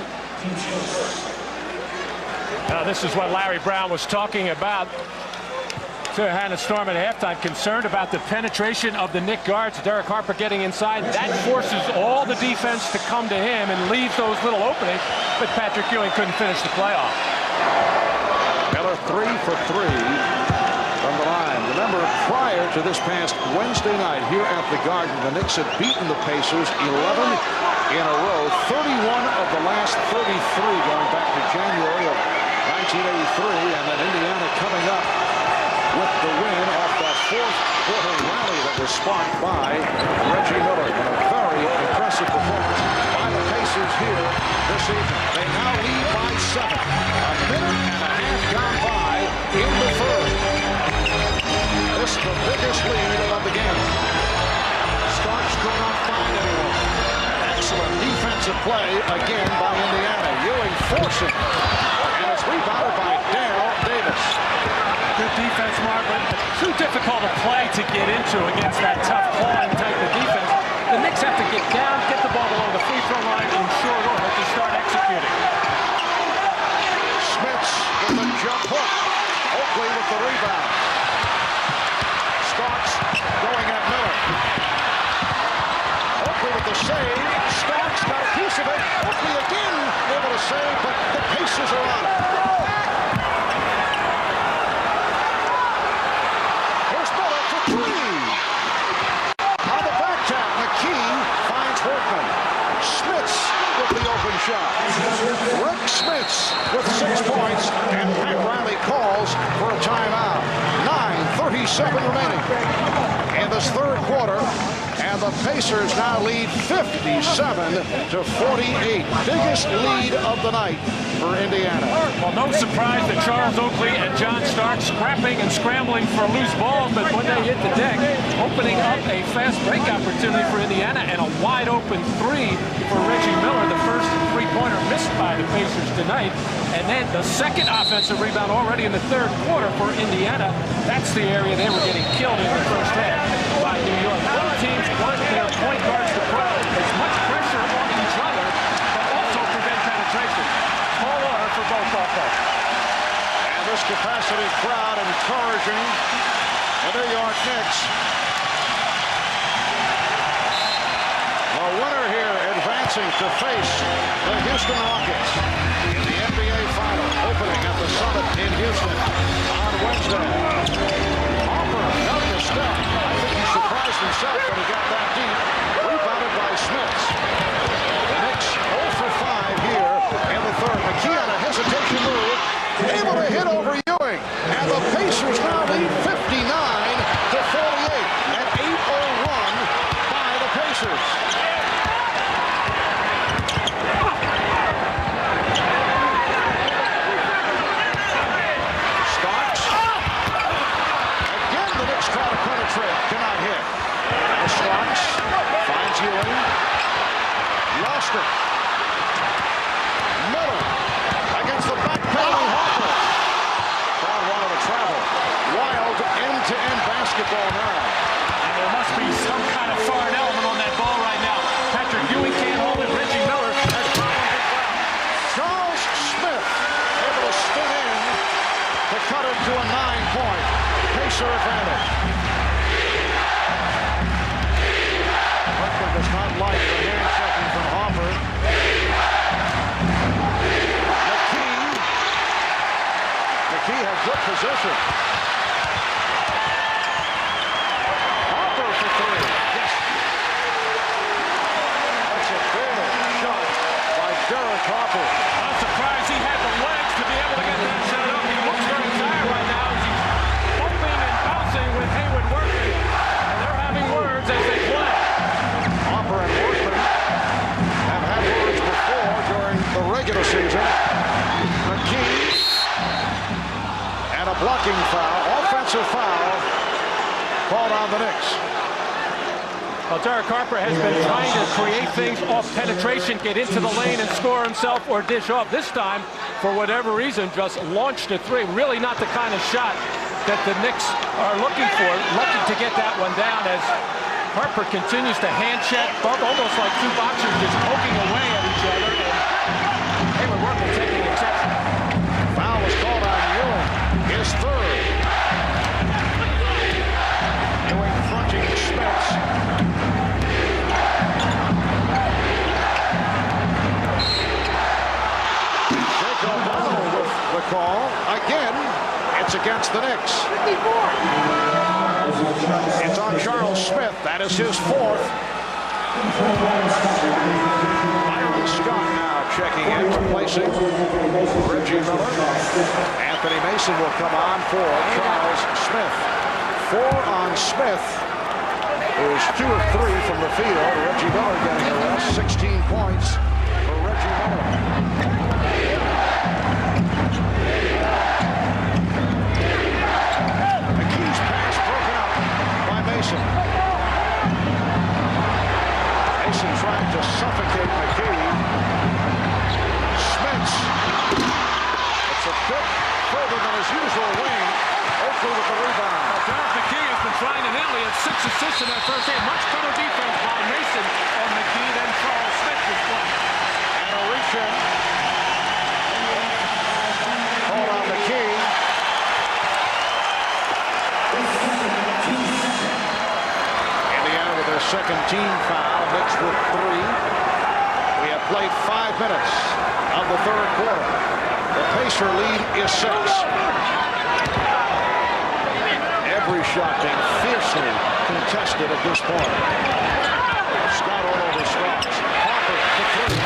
This is what Larry Brown was talking about to Hannah Storm at halftime, concerned about the penetration of the Knick guards. Derek Harper getting inside. That forces all the defense to come to him and leave those little openings, but Patrick Ewing couldn't finish the playoff. Miller 3 for 3 from the line. Remember, prior to this past Wednesday night here at the Garden, the Knicks had beaten the Pacers 11 in a row, 31 of the last 33 going back to January of 1983, and then Indiana coming up with the win off that fourth quarter rally that was sparked by Reggie Miller. And a very impressive performance by the Pacers here this evening. They now lead by 7. A minute and a half gone by in the third. This is the biggest lead of the game. Starks could not find anyone. Excellent defensive play again by Indiana. Ewing forcing. And it's rebounded by Dale Davis. Good defense, Mark, but too difficult a play to get into against that tough clawing type of defense. The Knicks have to get down, get the ball below the free throw line in short order to start executing. Smits with the jump hook. Oakley with the rebound. Starks going at Miller. Oakley with the save. Starks got a piece of it. Oakley again able to save, but the Pacers are on it. Here's Miller for 3. On the back tap, McKee finds Workman. Smits with the open shot. Rick Smits with 6 points, and Pat Riley calls for a timeout. 9:37 remaining in this third quarter, and the Pacers now lead 57-48. Biggest lead of the night for Indiana. Well, no surprise that Charles Oakley and John Stark scrapping and scrambling for loose balls, but when they hit the deck, opening up a fast break opportunity for Indiana and a wide open 3 for Reggie Miller, the first three-pointer missed by the Pacers tonight. And then the second offensive rebound already in the third quarter for Indiana. That's the area they were getting killed in the first half by New York. Both teams want their point guards to put as much pressure on each other, but also prevent penetration. Tall order for both offenses. And this capacity crowd encouraging the New York Knicks. The winner here advancing to face the Houston Rockets in the NBA Final, opening at the Summit in Houston on Wednesday. Harper got the step. I think he surprised himself when he got that deep. Rebounded by Smits. The Knicks 0 for 5 here in the third. McKee on a hesitation move, able to hit over Ewing. And the Pacers now lead 59-48 at 8:01 by the Pacers. Cannot hit. Starks finds Ewing. Lost it. Miller against the back pedaling Harper. Found one of the travel. Wild end-to-end basketball now. And there must be some kind of foreign element on that ball right now. Patrick Ewing can't hold it. Reggie Miller has problems as well. Charles Smith able to spin in to cut it to a 9-point Pacer advantage. Does not like the hand checking from Harper. McKee has good position. Harper for 3. Yes. That's a big Derek Harper. I'm surprised he had the legs to be able to get that set up. He looks very tired right now as he's bumping and bouncing with Hayward working. And they're having words as they play. Harper and Workman have had words before during the regular season. McKee and a blocking foul, offensive foul, called on the Knicks. Well, Derek Harper has been trying to create things off penetration, get into the lane and score himself or dish off. This time, for whatever reason, just launched a three. Really not the kind of shot that the Knicks are looking for. Lucky to get that one down as Harper continues to hand check, almost like two boxers just poking away at each other. And Hayward Workman taking exception. Foul was called on Ewing, his third. Ewing fronting Spence. The call again. It's against the Knicks. It's on Charles Smith. That is his fourth. Byron Scott now checking in, replacing Reggie Miller. Anthony Mason will come on for Charles Smith. 4 on Smith, who's 2 of 3 from the field. Reggie Miller getting the rest. 16 points for Reggie Miller. Mason trying to suffocate McKee. Smith. It's a bit further than his usual wing. Oakley with the rebound. Derek McKee has been trying to nail. He had 6 assists in that first game. Much better defense by Mason on McKee than Charles Smith was playing. And a reach in. Called on McKee. Their second team foul, Knicks with 3. We have played 5 minutes of the third quarter. The Pacer lead is 6. Every shot being fiercely contested at this point. Scott all over Starks. Harper for 3.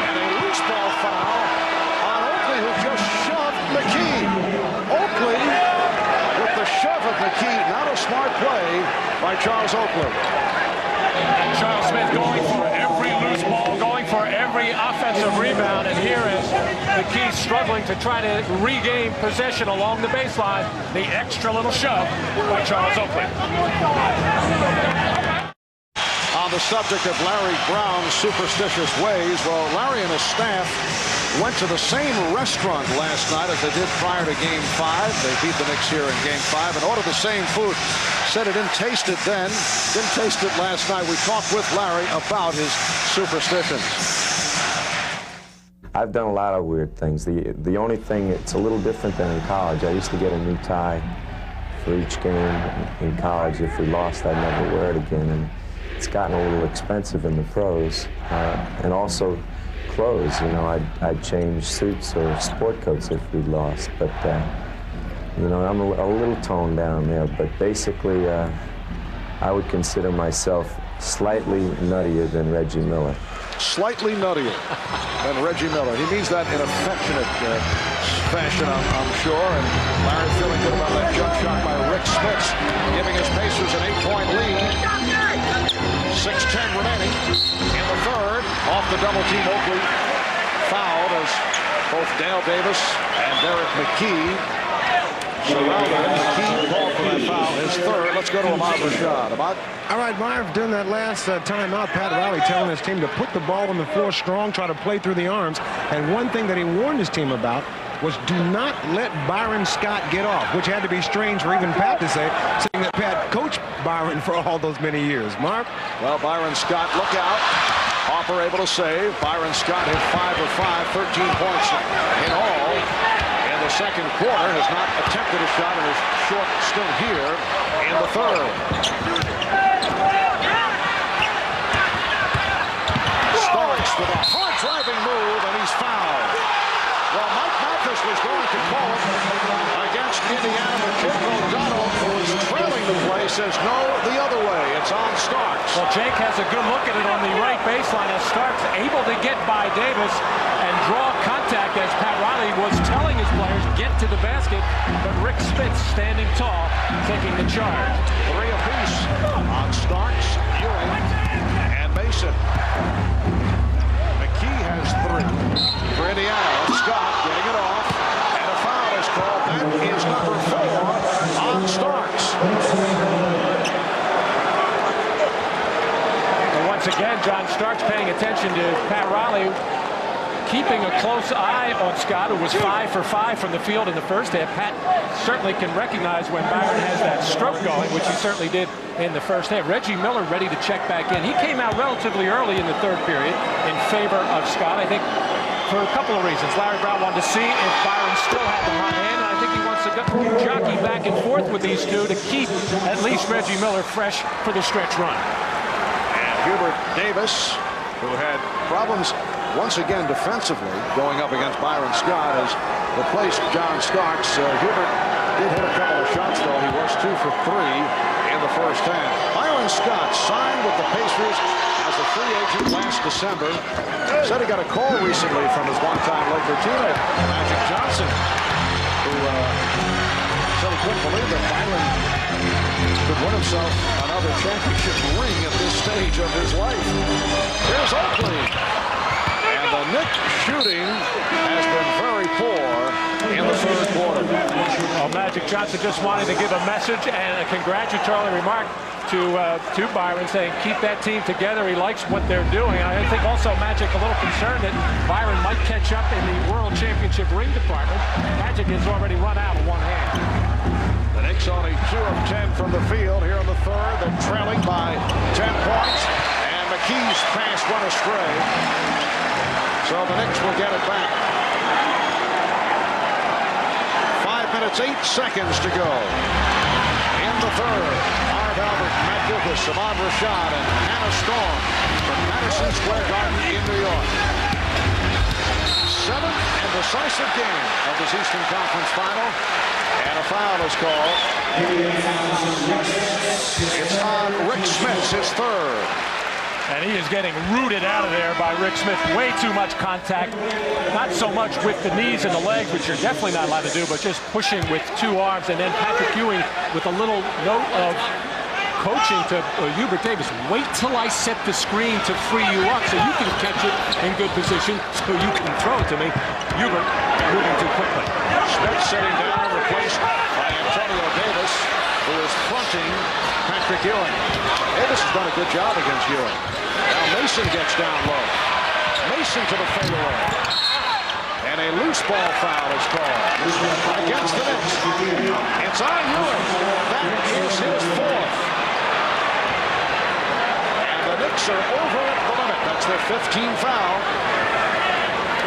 And a loose ball foul on Oakley, who just shoved McKee. Oakley with the shove of McKee. Not a smart play by Charles Oakley. And Charles Smith going for every loose ball, going for every offensive rebound. And here is McKee struggling to try to regain possession along the baseline. The extra little shove by Charles Oakley. On the subject of Larry Brown's superstitious ways, well, Larry and his staff went to the same restaurant last night as they did prior to Game 5. They beat the Knicks here in Game 5 and ordered the same food. Said it didn't taste it then, didn't taste it last night. We talked with Larry about his superstitions. I've done a lot of weird things. The only thing, it's a little different than in college. I used to get a new tie for each game in college. If we lost, I'd never wear it again. And it's gotten a little expensive in the pros. And also, clothes, you know, I'd change suits or sport coats if we lost, but you know, I'm a little toned down there, but basically I would consider myself slightly nuttier than Reggie Miller. Slightly nuttier than Reggie Miller. He means that in affectionate fashion, I'm sure, and Larry feeling good about that jump shot by Rick Smith, giving his Pacers an 8-point lead. 6:10 remaining in the third. Off the double team, Oakley fouled as both Dale Davis and Derek McKee surrounded him. McKee called for that foul, his third. Let's go to Ahmad Rashad. Ahmad? All right, Marv, during that last timeout, Pat Riley telling his team to put the ball on the floor strong, try to play through the arms. And one thing that he warned his team about was do not let Byron Scott get off, which had to be strange for even Pat to say, saying that Pat coached Byron for all those many years. Marv? Well, Byron Scott, look out. Harper able to save. Byron Scott hit 5 of 5, 13 points in all. In the second quarter, has not attempted a shot in his short stint here in the third. Starks with a hard driving move, and he's fouled. Well, Mike Malthus was going to call it against Indiana, but Jake O'Donnell, who was trailing the play, replay says no, the other way. It's on Starks. Well, Jake has a good look at it on the right baseline as Starks able to get by Davis and draw contact as Pat Riley was telling his players get to the basket, but Rick Spitz standing tall, taking the charge. 3 apiece on Starks, Ewing, and Mason. McKee has 3 for Indiana. Scott getting it off, and a foul is called. That is number 4 on Starks. And once again, John Starks paying attention to Pat Riley, keeping a close eye on Scott, who was 5 for 5 from the field in the first half. Pat certainly can recognize when Byron has that stroke going, which he certainly did in the first half. Reggie Miller ready to check back in. He came out relatively early in the third period in favor of Scott, I think, for a couple of reasons. Larry Brown wanted to see if Byron still had the hot hand, and I think he wants to jockey back and forth with these two to keep at least Reggie Miller fresh for the stretch run. And Hubert Davis, who had problems once again defensively going up against Byron Scott, has replaced John Starks. Hubert did hit a couple of shots, though. He was 2 for 3 in the first half. Byron Scott signed with the Pacers as a free agent last December. Said he got a call recently from his longtime Laker teammate, Magic Johnson, who said he couldn't believe that Byron could win himself another championship ring at this stage of his life. Here's Oakley. And the Knicks shooting has been very poor in the third quarter. Well, Magic Johnson just wanted to give a message and a congratulatory remark to Byron, saying keep that team together. He likes what they're doing. I think also Magic a little concerned that Byron might catch up in the World Championship ring department. Magic has already run out of one hand. The Knicks only 2 of 10 from the field here in the third. They're trailing by 10 points. And McKee's pass went astray. So the Knicks will get it back. 5 minutes, 8 seconds to go in the third. Marv Albert, Matt Lucas, Ahmad Rashad, and Hannah Storm from Madison Square Garden in New York. 7th and decisive game of this Eastern Conference Final. And a foul is called. It's on Rick Smith, his third. And he is getting rooted out of there by Rick Smith. Way too much contact. Not so much with the knees and the legs, which you're definitely not allowed to do, but just pushing with 2 arms. And then Patrick Ewing with a little note of coaching to Hubert Davis. Wait till I set the screen to free you up so you can catch it in good position so you can throw it to me. Hubert moving too quickly. Smith sitting down, replaced by Antonio Davis, who is fronting Patrick Ewing. Davis has done a good job against Ewing. Now Mason gets down low. Mason to the fadeaway. And a loose ball foul is called against the Knicks. It's on Ewing. That is his 4th. And the Knicks are over the limit. That's their 15th foul.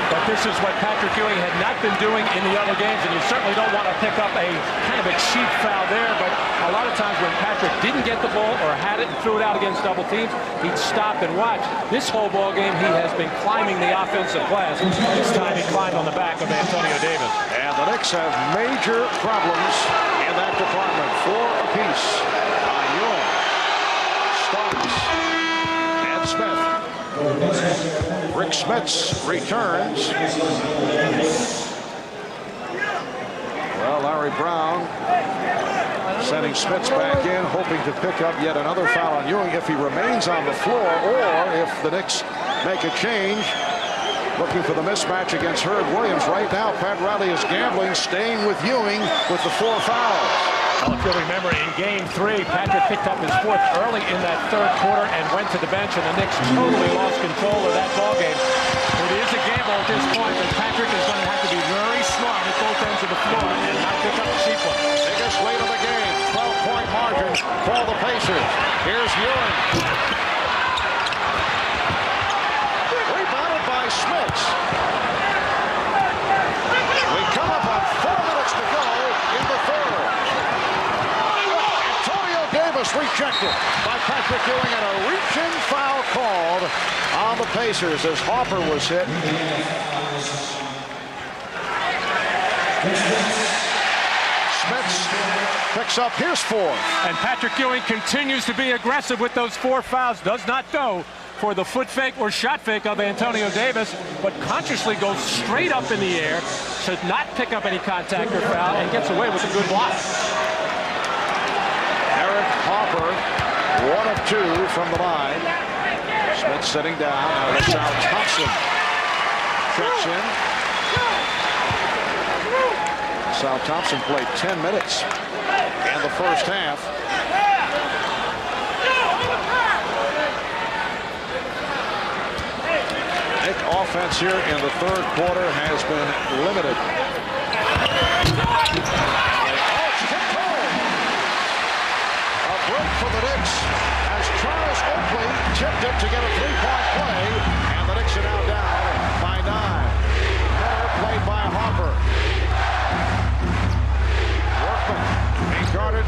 But this is what Patrick Ewing had not been doing in the other games, and you certainly don't want to pick up a kind of a cheap foul there, but a lot of times when Patrick didn't get the ball or had it and threw it out against double teams, he'd stop and watch. This whole ball game, he has been climbing the offensive glass. This time he climbed on the back of Antonio Davis. And the Knicks have major problems in that department. 4 apiece by Ewing, Starks, and Smith. Rick Smits returns. Well, Larry Brown sending Smits back in, hoping to pick up yet another foul on Ewing if he remains on the floor, or if the Knicks make a change. Looking for the mismatch against Herb Williams. Right now, Pat Riley is gambling, staying with Ewing with the 4 fouls. Well, if you'll remember, in Game 3, Patrick picked up his 4th early in that third quarter and went to the bench, and the Knicks totally lost control of that ballgame. It is a gamble at this point, but Patrick is going to have to be very smart at both ends of the floor and not pick up a cheap one. Biggest lead of the game, 12-point margin for the Pacers. Here's Ewing. Rebounded by Smits. We come up on 4 minutes to go in the third. Davis rejected by Patrick Ewing, and a reach-in foul called on the Pacers as Harper was hit. Smits picks up his 4th. And Patrick Ewing continues to be aggressive with those 4 fouls. Does not go for the foot fake or shot fake of Antonio Davis, but consciously goes straight up in the air, should not pick up any contact or foul, and gets away with a good block. Eric Hopper, 1 of 2 from the line. Smith sitting down. Now that's out. Thompson checks in. Sal Thompson played 10 minutes in the first half. Knick offense here in the 3rd quarter has been limited. A break for the Knicks as Charles Oakley tipped it to get a 3-point play, and the Knicks are now down by 9. Miller played by Hopper. Workman being guarded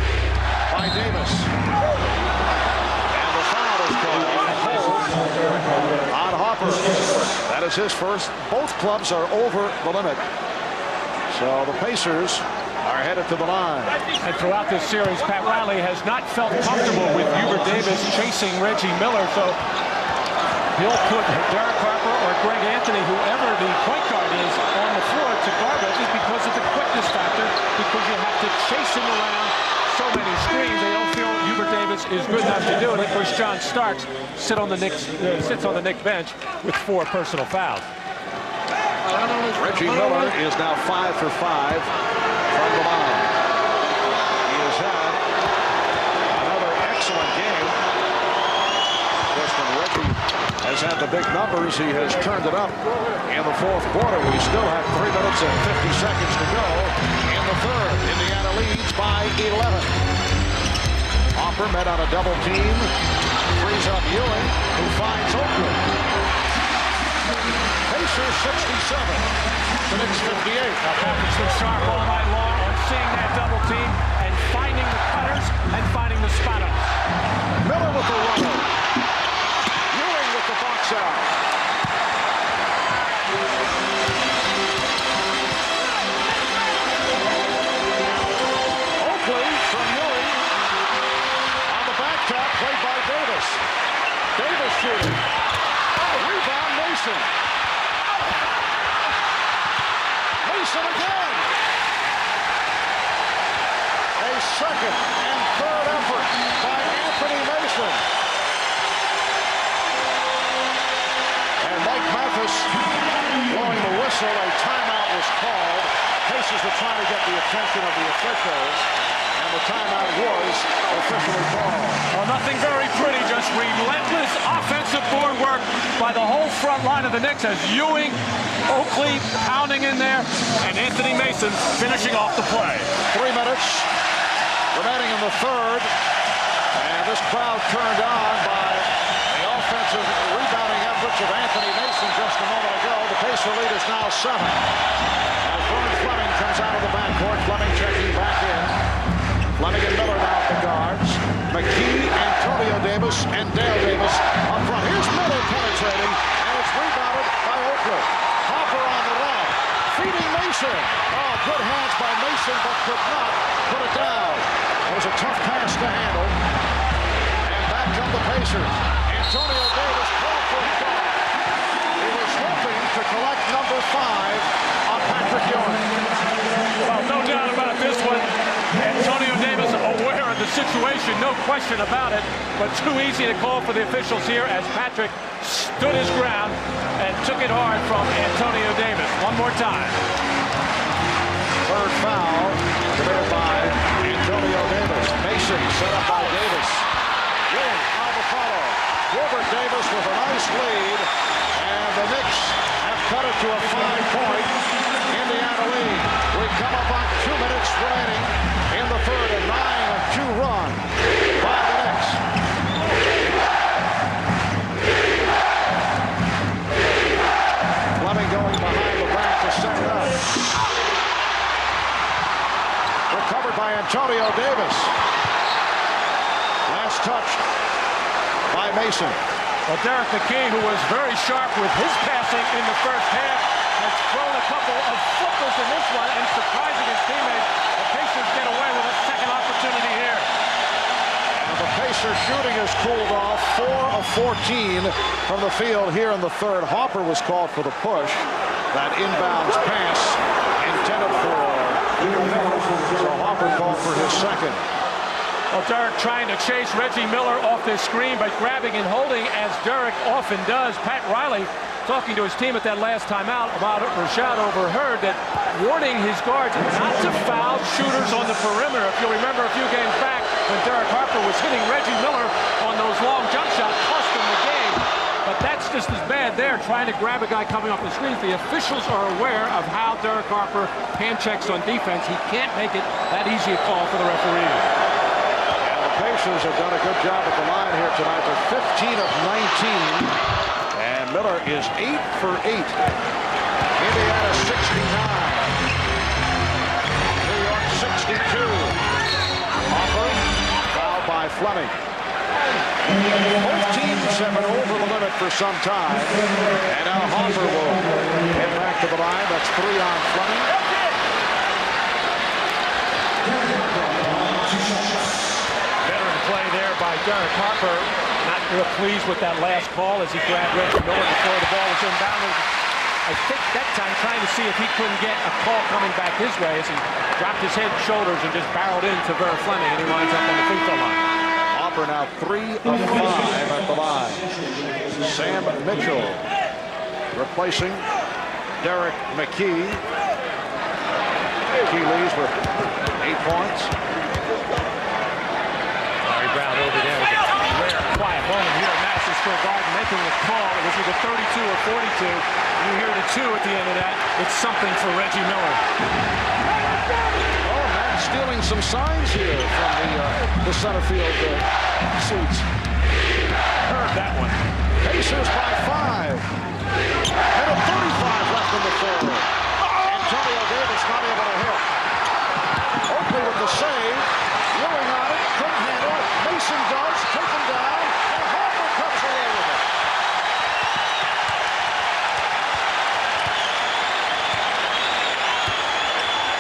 by Davis. And the foul is called on Hopper. That is his first. Both clubs are over the limit. So the Pacers are headed to the line. And throughout this series, Pat Riley has not felt comfortable with Hubert Davis chasing Reggie Miller. So he'll put Derek Harper or Greg Anthony, whoever the point guard is, on the floor to guard Reggie because of the quickness factor, because you have to chase him around so many screens. They don't feel Hubert Davis is good enough to do it. Of course, John Starks sits on the Knicks bench with 4 personal fouls. Reggie Miller is now 5 for 5 from the line. He has had another excellent game. Of course, when Reggie has had the big numbers, he has turned it up in the 4th quarter. We still have 3 minutes and 50 seconds to go in the 3rd. Indiana leads by 11. Hopper met on a double team. Frees up Ewing, who finds Oakley. Pacers 67, the Knicks 58. Now Patrick's been sharp all night long on seeing that double team and finding the cutters and finding the spot-ups. Miller with the runner. Ewing with the box out. Oakley from Ewing on the back top, played by Davis. Davis shooting. Rebound Mason. Mason again. A second and 3rd effort by Anthony Mason. And Mike Mathis blowing the whistle. A timeout was called. Pacers were trying to get the attention of the officials, and the timeout was officially called. Well, nothing very pretty, just relentless offensive board work by the whole front line of the Knicks as Ewing, Oakley pounding in there, and Anthony Mason finishing off the play. 3 minutes remaining in the 3rd, and this crowd turned on by the offensive rebounding efforts of Anthony Mason just a moment ago. The Pacer lead is now 7. As Vern Fleming comes out of the backcourt, Fleming checking back in. Fleming and Miller now at the guards. McKee, Antonio Davis, and Dale Davis up front. Here's Miller penetrating, and it's rebounded by Oakley. Hopper on the run, feeding Mason. Oh, good hands by Mason, but could not put it down. It was a tough pass to handle. And back come the Pacers. Antonio Davis called for a foul. He was hoping to collect number 5 on Patrick Ewing. Well, no doubt about this one. Antonio Davis aware of the situation, no question about it, but too easy to call for the officials here as Patrick stood his ground and took it hard from Antonio Davis. One more time. 3rd foul committed by Antonio Davis. Mason set up by Davis. Ewing on the follow. Hubert Davis with a nice lead, and the Knicks have cut it to a 5-point Indiana lead. We come up on 2 minutes remaining in the 3rd, a 9-2 run by the Knicks. Fleming going behind the back to set it up. Recovered by Antonio Davis. Last touch by Mason. Well, Derek McKee, who was very sharp with his passing in the first half, has thrown a couple of footballs in this one and surprising his teammates. The Pacers get away with a second opportunity. Pacer shooting has cooled off. 4 of 14 from the field here in the third. Harper was called for the push. That inbounds pass intended for Miller. So Harper called for his second. Well, Derek trying to chase Reggie Miller off this screen, but grabbing and holding, as Derek often does. Pat Riley talking to his team at that last timeout about it. Rashad overheard that, warning his guards not to foul shooters on the perimeter. If you'll remember a few games back when Derek Harper was hitting Reggie Miller on those long jump shots, cost him the game. But that's just as bad there, trying to grab a guy coming off the screen. The officials are aware of how Derek Harper hand checks on defense. He can't make it that easy a call for the referees. Pacers have done a good job at the line here tonight. They're 15 of 19. And Miller is 8 for 8. Indiana 69. New York 62. Harper fouled by Fleming. Both teams have been over the limit for some time. And now Harper will get back to the line. That's 3 on Fleming. Play there by Derek Harper. Not real pleased with that last call as he grabbed Reggie Miller before the ball was inbounded. I think that time trying to see if he couldn't get a call coming back his way as he dropped his head and shoulders and just barreled into Ver Fleming, and he winds up on the free throw line. Harper now 3 of 5 at the line. Sam Mitchell replacing Derek McKee. McKee leads with 8 points. Brown over there with a rare quiet moment here at Madison Square Garden, making the call. It was either 32 or 42. You hear the 2 at the end of that. It's something for Reggie Miller. Oh, Matt stealing some signs here from the center field seats. Heard that one. Pacers by 5. And a 35 left in the third. Antonio Davis not able to hit. Oakley with the save. Ewing on it. Couldn't handle it. Mason does. Taken down. And Harper comes away with it.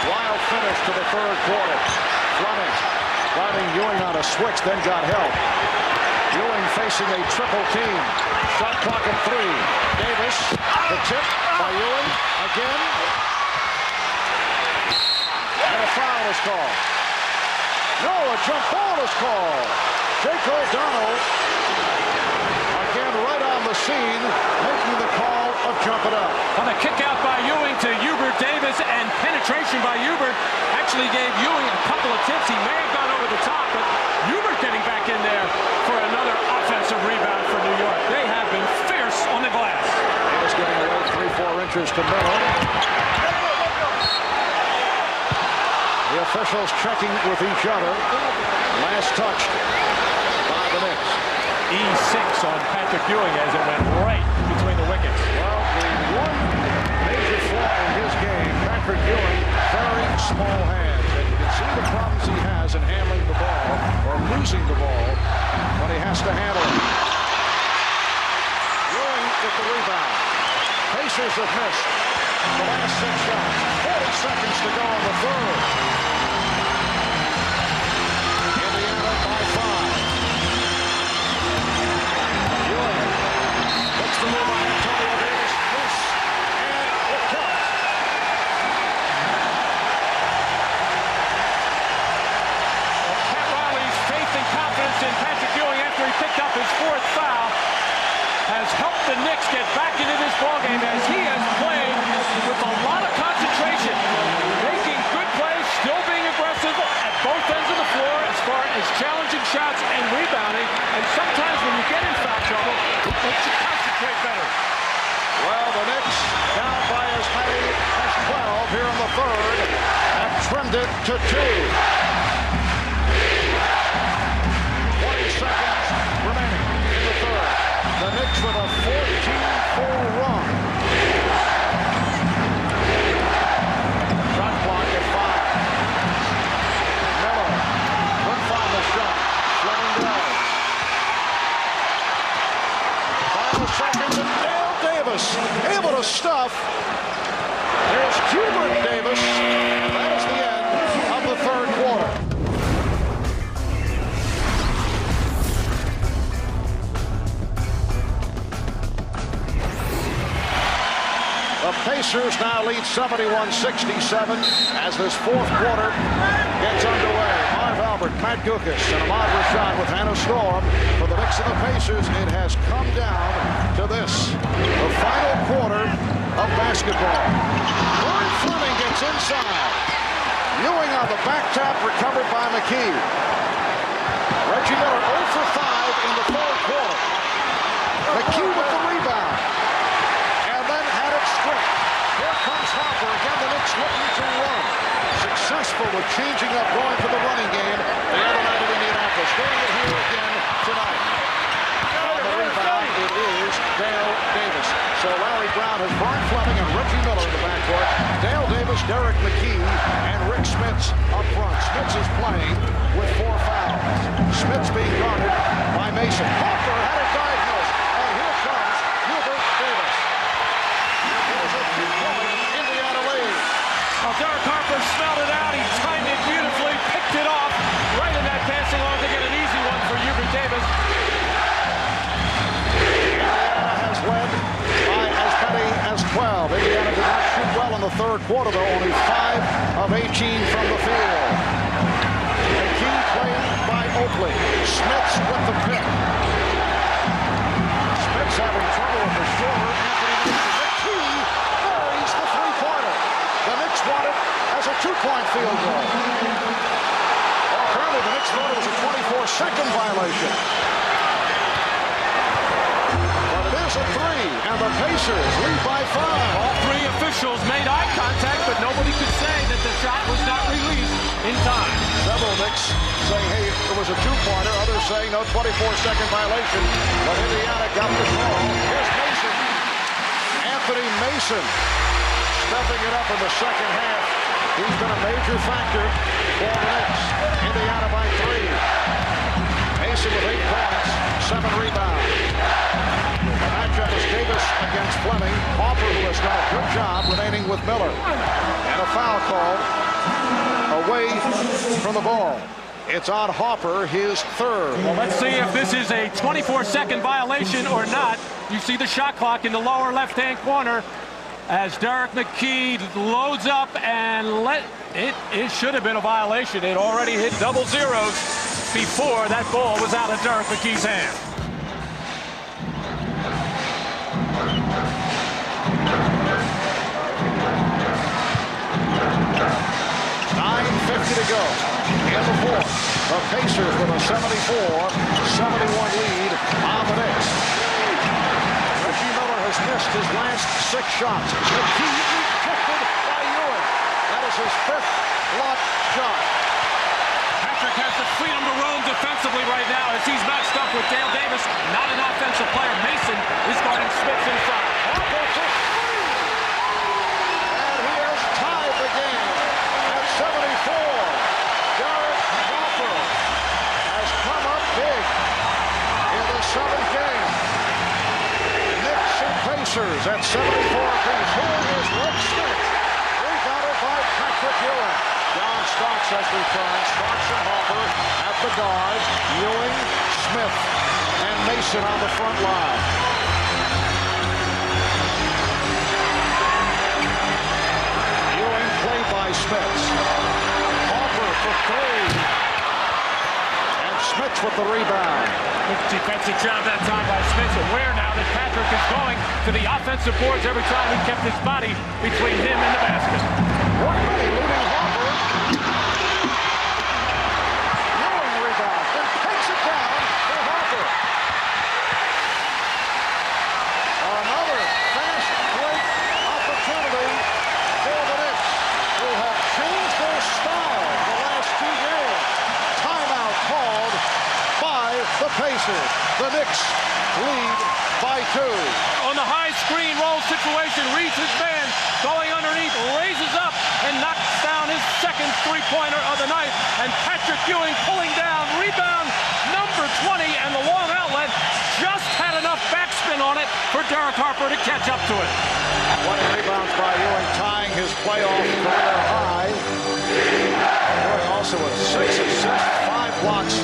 Wild finish to the third quarter. Fleming finding Ewing on a switch, then got help. Ewing facing a triple team. Shot clock at 3. Davis, the tip by Ewing again. And a foul is called. No, a jump ball is called. Jake O'Donnell, again right on the scene, making the call of jump it up. On the kick out by Ewing to Hubert Davis, and penetration by Hubert actually gave Ewing a couple of tips. He may have gone over the top, but Hubert getting back in there for another offensive rebound for New York. They have been fierce on the glass. Davis giving away 3-4 inches to Miller. The officials checking with each other. Last touched by the Knicks. E6 on Patrick Ewing as it went right between the wickets. Well, the one major flaw in his game, Patrick Ewing, very small hands. And you can see the problems he has in handling the ball or losing the ball when he has to handle it. Ewing with the rebound. Pacers have missed the last 6 shots. 40 seconds to go in the third. Indiana by 5. Ewing puts the move on Antonio Davis. Loose. And it comes. Pat Riley's faith and confidence in Patrick Ewing after he picked up his 4th foul has helped the Knicks get back into this ballgame as he has played with a lot of concentration, making good plays, still being aggressive at both ends of the floor as far as challenging shots and rebounding. And sometimes when you get in foul trouble, it makes you concentrate better. Well, the Knicks down by as many as 12 here in the third have trimmed it to 2. 20 seconds remaining in the third. The Knicks with a 14-4 run. Shot clock at 5. Miller couldn't find the shot. Fleming does. Final seconds and Dale Davis able to stuff. There's Hubert Davis. And that is the end of the third quarter. Pacers now lead 71-67 as this fourth quarter gets underway. Marv Albert, Matt Guokas, and Ahmad Rashad with Hannah Storm. For the Knicks and the Pacers, it has come down to this, the final quarter of basketball. Vern Fleming gets inside. Ewing on the back tap, recovered by McKee. Reggie Miller 0 for 5 in the third quarter. McKee with the rebound. And then had it stripped. Here comes Hopper. Again, the Knicks looking to run. Successful with changing up, going for the running game the other night at Indianapolis. Doing it here again tonight. On the rebound, it is Dale Davis. So Larry Brown has Vern Fleming and Reggie Miller in the backcourt. Dale Davis, Derek McKee, and Rick Smits up front. Smits is playing with 4 fouls. Smits being guarded by Mason. Hopper had it diagnosed. And here comes Hubert Davis. It is a 2-point Indiana lead. Well, Derek Harper smelled it out. He timed it beautifully, picked it off right in that passing lane to get an easy one for Hubert Davis. Indiana has led by as many as 12. Indiana did not shoot well in the third quarter, though. Only 5 of 18 from the field. McKee played by Oakley. Smits with the pick. Smits having trouble with the shoulder. McKee buries the three-pointer. The Knicks want it as a 2-point field goal. Well, apparently the Knicks thought it was a 24-second violation. But it is a 3, and the Pacers lead by 5. All 3 officials made eye contact, but nobody could say that the shot was not released in time. Several Knicks saying, hey, it was a 2-pointer. Others saying no 24-second violation. But Indiana got the call. Here's Mason. Anthony Mason stepping it up in the second half. He's been a major factor for the Knicks. Indiana by 3. Mason with 8 points, 7 rebounds. The matchup is Davis against Fleming. Hopper, who has done a good job remaining with Miller. And a foul called away from the ball. It's on Hopper, his 3rd. Well, let's see if this is a 24-second violation or not. You see the shot clock in the lower left-hand corner as Derek McKee loads up and it should have been a violation. It already hit double zeros before that ball was out of Derek McKee's hand. 9:50 to go in the fourth. The Pacers with a 74-71 lead on the Knicks. Reggie Miller has missed his last 6 shots. McKee rejected by Ewing. That is his 5th block shot. Patrick has the freedom to roam defensively right now as he's matched up with Dale Davis, not an offensive player. Mason is guarding Smits inside. Hopper for 3. And he has tied the game at 74. Derek Hopper has come up big in the 7th game. Knicks and Pacers at 74 apiece. Here is Rick Smits, rebounded by Patrick Ewing. John Starks has returned. Starks and Hopper at the guards. Ewing, Smith, and Mason on the front line. Ewing played by Smits. Hopper for 3. And Smits with the rebound. Good defensive job that time by Smits. Aware now that Patrick is going to the offensive boards every time he kept his body between him and the basket. Workman eluding Hopper. Ewing rebounds and takes it down for Hopper. Another fast break opportunity for the Knicks, who have changed their style the last 2 games. Timeout called by the Pacers. The Knicks lead by 2. On the high screen roll situation, reads his man, going underneath, raises up and knocks down his second 3-pointer of the night. And Patrick Ewing pulling down, rebound number 20, and the long outlet just had enough backspin on it for Derek Harper to catch up to it. 20 rebounds by Ewing, tying his playoff career high. Ewing also with 6 assists, 5 blocks,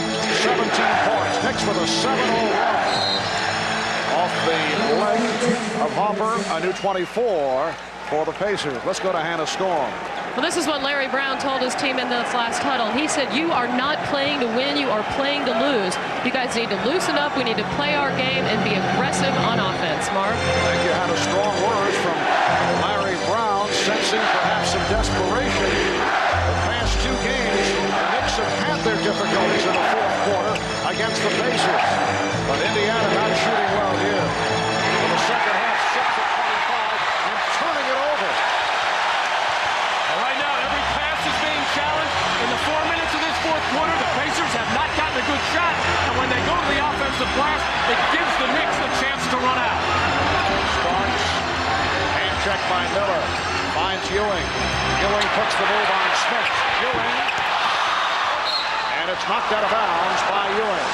17 points. Knicks with a 7-0 run. Off the leg of Hopper, a new 24 for the Pacers. Let's go to Hannah Storm. Well, this is what Larry Brown told his team in this last huddle. He said, you are not playing to win, you are playing to lose. You guys need to loosen up. We need to play our game and be aggressive on offense. Mark? Thank you. Hannah. Strong words from Larry Brown, sensing perhaps some desperation. The past two games, the Knicks have had their difficulties in the fourth quarter against the Pacers. But Indiana not shooting well here. For the second half, 6 of 25 and turning it over. Right now, every pass is being challenged. In the 4 minutes of this fourth quarter, the Pacers have not gotten a good shot. And when they go to the offensive glass, it gives the Knicks a chance to run out. Starks. Hand check by Miller. Finds Ewing. Ewing puts the move on Smith. Ewing. And it's knocked out of bounds by Ewing.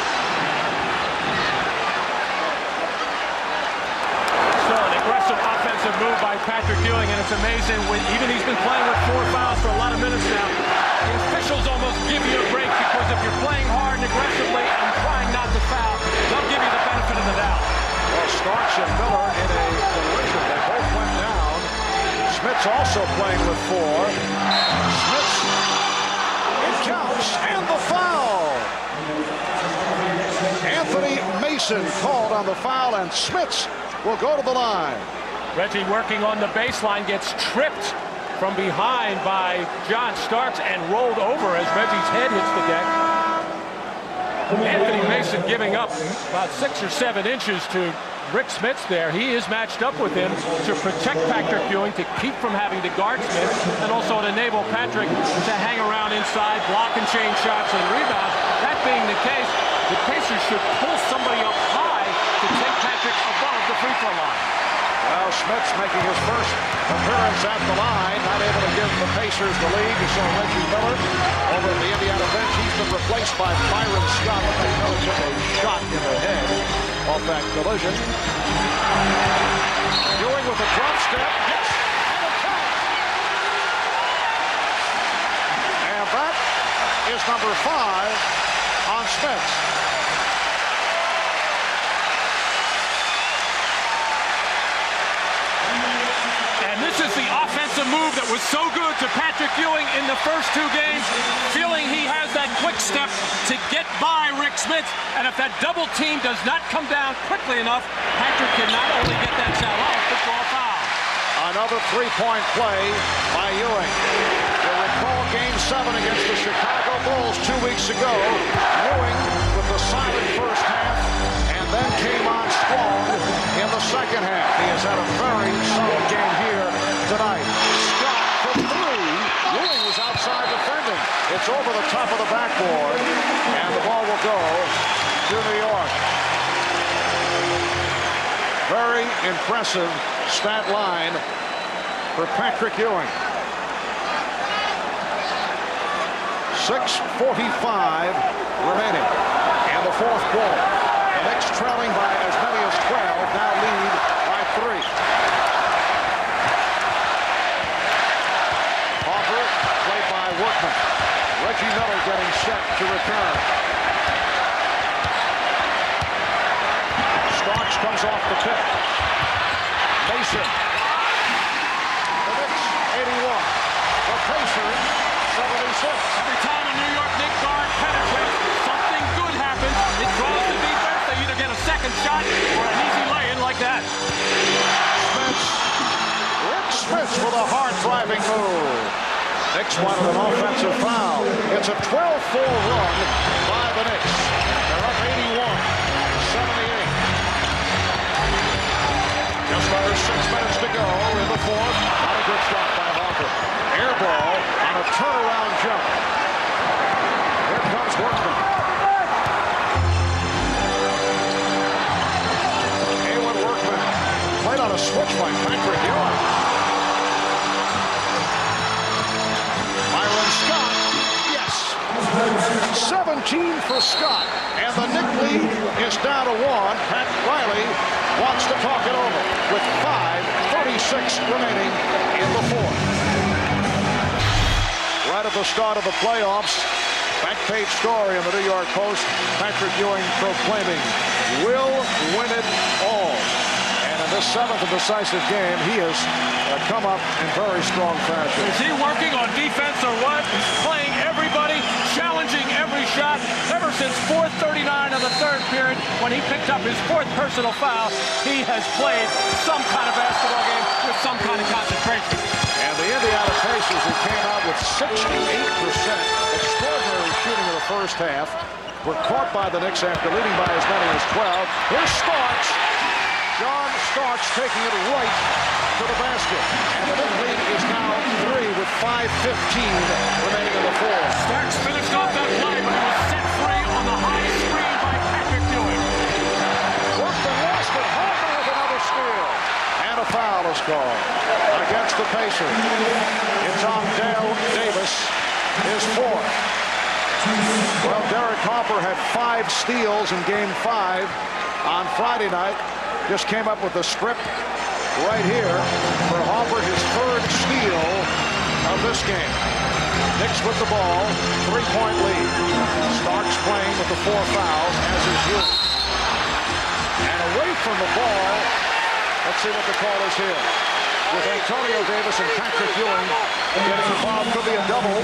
So an aggressive offensive move by Patrick Ewing, and it's amazing. Even he's been playing with 4 fouls for a lot of minutes now. The officials almost give you a break because if you're playing hard and aggressively and trying not to foul, they'll give you the benefit of the doubt. Well, Starks and Miller in a collision. They both went down. Smith's also playing with 4. Smith's, it counts, and the foul. Anthony Mason called on the foul, and Smith's will go to the line. Reggie working on the baseline, gets tripped from behind by John Starks and rolled over as Reggie's head hits the deck. Anthony Mason giving up about 6 or 7 inches to Rick Smits there. He is matched up with him to protect Patrick Ewing, to keep from having to guard Smith, and also to enable Patrick to hang around inside, block and change shots and rebounds. That being the case, the Pacers should pull somebody up high to take Patrick above the free throw line. Well, Smith's making his first appearance at the line, not able to give the Pacers the lead. You saw Reggie Miller over at the Indiana bench. He's been replaced by Byron Scott. They know took a shot in the head off that collision. Ewing with a drop step. Yes, and a count. And that is number 5 on Smith. This is the offensive move that was so good to Patrick Ewing in the first 2 games, feeling he has that quick step to get by Rick Smith. And if that double team does not come down quickly enough, Patrick can not only get that shot off, but draw a foul. Another 3-point play by Ewing. You'll recall Game 7 against the Chicago Bulls 2 weeks ago. Ewing with the silent first half and then came on strong in the second half. He has had a very solid game here tonight. Scott for 3. Ewing was outside defending. It's over the top of the backboard, and the ball will go to New York. Very impressive stat line for Patrick Ewing. 6:45 remaining in the fourth quarter. The Knicks trailing by as many as 12, now lead by 3. Hoffer played by Workman. Reggie Miller getting set to return. Starks comes off the pick. Mason. The Knicks 81. The Pacers 76. Every time a New York Knicks guard penetrates, something good happens. It draws the defense. They either get a second shot or an easy lay-in like that. Rick Smith with a hard driving move. Knicks wanted an offensive foul. It's a 12-4 run by the Knicks. They're up 81-78. Just under 6 minutes to go in the fourth. Not a good shot by Hoffer. Air ball on a turnaround jump. Here comes Workman. Workman played on a switch by Patrick Ewing. Byron Scott, yes. 17 for Scott, and the Knick lead is down to 1. Pat Riley wants to talk it over with 5:36 remaining in the fourth. Right at the start of the playoffs, back page story in the New York Post, Patrick Ewing proclaiming, "We'll win it all." And in This 7th and decisive game, he has come up in very strong fashion. Is he working on defense or what? He's playing everybody, challenging every shot. Ever since 4:39 of the third period, when he picked up his 4th personal foul, he has played some kind of basketball game with some kind of concentration. And the Indiana Pacers, who came out with 68% extraordinary shooting in the first half, were caught by the Knicks after leading by as many as 12. Here's Starks. John Starks taking it right to the basket. And the Knicks lead is now 3 with 5:15 remaining in the fourth. Starks finished off that play, but he was set free on the high screen by Patrick Ewing. Worked and lost it. Harper with another steal. And a foul is called against the Pacers. It's on Dale Davis, his 4th. Well, Derek Harper had 5 steals in Game 5 on Friday night. Just came up with the script right here for Harper, his 3rd steal of this game. Knicks with the ball, 3-point lead. Starks playing with the 4 fouls, as is Ewing. And away from the ball, let's see what the call is here. With Antonio Davis and Patrick Ewing getting involved, could be a double.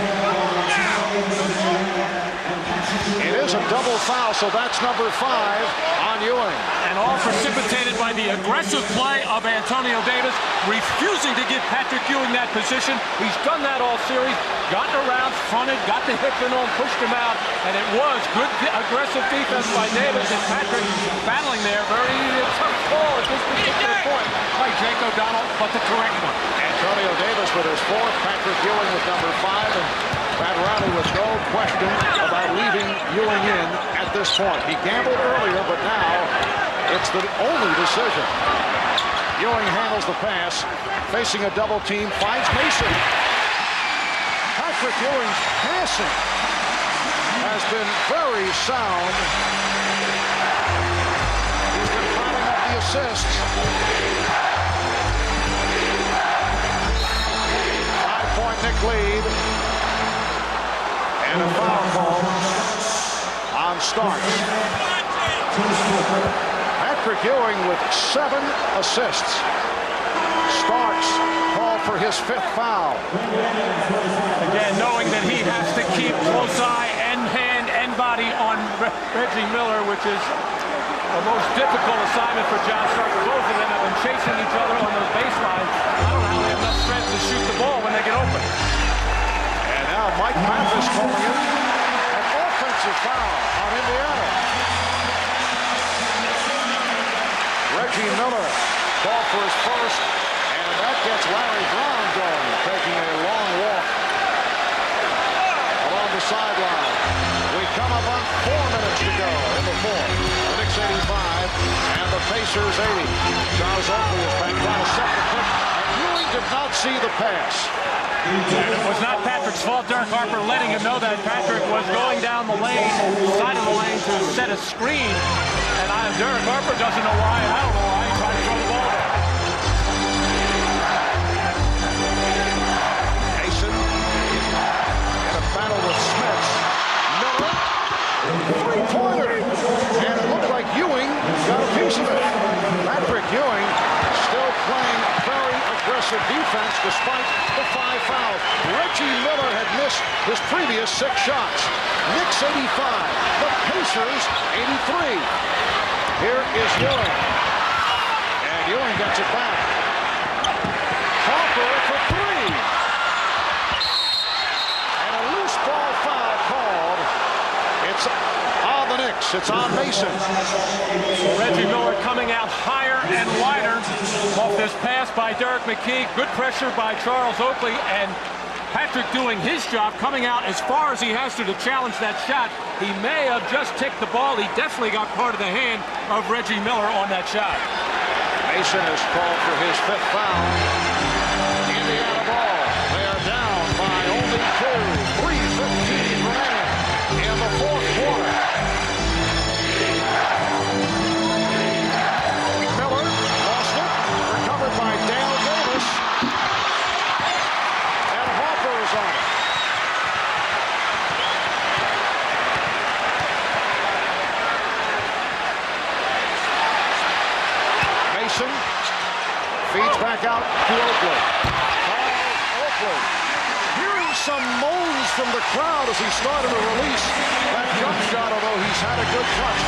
It is a double foul, so that's number 5 on Ewing. And all precipitated by the aggressive play of Antonio Davis, refusing to give Patrick Ewing that position. He's done that all series, gotten around, fronted, got the hip in on, pushed him out, and it was good aggressive defense by Davis, and Patrick battling there. Very tough call at this particular point by Jake O'Donnell, but the correct one. Antonio Davis with his 4th, Patrick Ewing with number 5, and Pat Riley with no question about leaving Ewing in at this point. He gambled earlier, but now it's the only decision. Ewing handles the pass, facing a double team, finds Mason. Patrick Ewing's passing has been very sound. He's been piling up the assists. 5-point Knick lead. And a foul call on Starks. Patrick Ewing with 7 assists. Starks called for his 5th foul. Again, knowing that he has to keep close eye and hand and body on Reggie Miller, which is the most difficult assignment for John Starks. Both of them have been chasing each other on those baselines. I don't know how they have enough strength to shoot the ball when they get open. And now Mike Mathis calling it an offensive foul on Indiana. Reggie Miller called for his 1st, and that gets Larry Brown going, taking a long walk along the sideline. We come up on 4 minutes to go in the 4th. The Knicks 85 and the Pacers 80. Charles Oakley is back trying to set the pick, and Ewing did not see the pass. And it was not Patrick's fault. Derek Harper letting him know that Patrick was going down the lane, side of the lane, to set a screen. And Derek Harper doesn't know why. I don't know why. He tried to throw the ball there. Mason in a battle with Smith. Miller, 3-pointer. And it looked like Ewing got a piece of it. Patrick Ewing still playing very aggressive defense despite the 5 fouls. Reggie Miller had missed his previous 6 shots. Knicks 85, the Pacers 83. Here is Ewing. And Ewing gets it back. Harper for 3. And a loose ball foul called. It's on the Knicks. It's on Mason. Reggie Miller coming out higher and wider off this pass by Derek McKee. Good pressure by Charles Oakley, and Patrick doing his job, coming out as far as he has to challenge that shot. He may have just ticked the ball. He definitely got part of the hand of Reggie Miller on that shot. Mason is called for his 5th foul. Indiana ball. They are down by only 2. 3:15 remaining in the 4th quarter. Miller lost it. Recovered by Dale Davis. And Harper is on it. Mason back out to Oakley. Oakley hearing some moans from the crowd as he started to release that jump shot, although he's had a good touch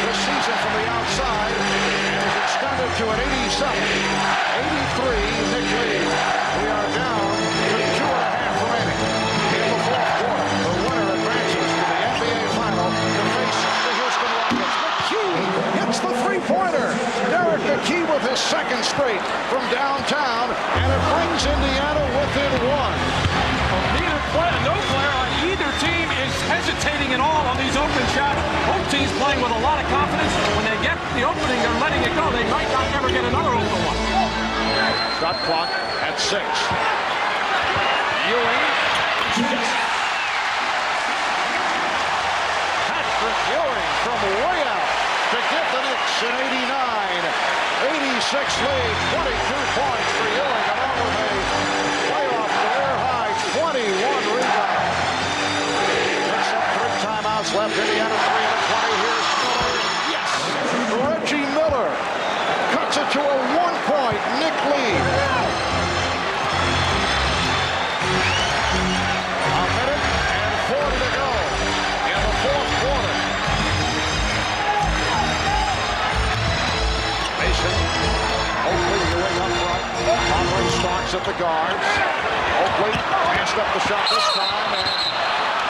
this season from the outside, and is extended to an 87. 83, Nick Lee. We are down to 2.5 remaining in the fourth quarter. The winner advances to the NBA Final to face the Houston Rockets. McKee hits the three-pointer. Derek McKee with his second straight from downtown, and it brings Indiana within one. No player on either team is hesitating at all on these open shots. Both teams playing with a lot of confidence. When they get the opening, they're letting it go. They might not ever get another open one. Shot clock at 6. Ewing. Patrick Ewing from way out to get the Knicks in 89. 86 lead, 22 points for Ewing, along with a playoff career high 21 rebounds. Picks up 3 timeouts left. Indiana 3 and 20. Here's Miller. Yes! Reggie Miller cuts it to a 1-point Nick lead. A minute and 40 to go in the fourth quarter. Mason, Oakley, Ewing up front. Conley Starks at the guards. Oakley passed up the shot this time, and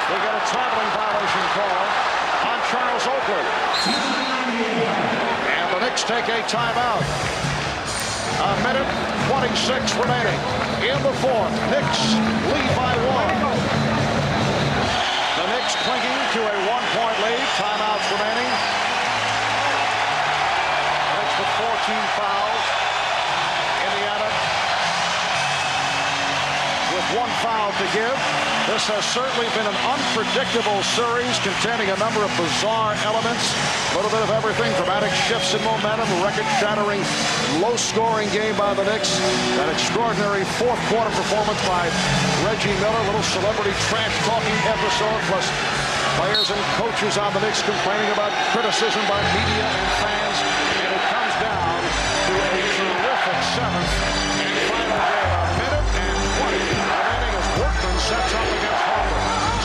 we got a traveling violation call on Charles Oakley. And the Knicks take a timeout. A minute, 26 remaining in the fourth. Knicks lead by 1. The Knicks clinging to a 1-point lead. Timeouts remaining. The Knicks with 14 fouls. Indiana with 1 foul to give. This has certainly been an unpredictable series containing a number of bizarre elements. A little bit of everything, dramatic shifts in momentum, record-shattering, low-scoring game by the Knicks. That extraordinary fourth quarter performance by Reggie Miller, a little celebrity trash-talking episode, plus players and coaches on the Knicks complaining about criticism by media and fans. And it comes down to a terrific 7th and final game. A minute and 20 remaining as Workman sets up against Harper.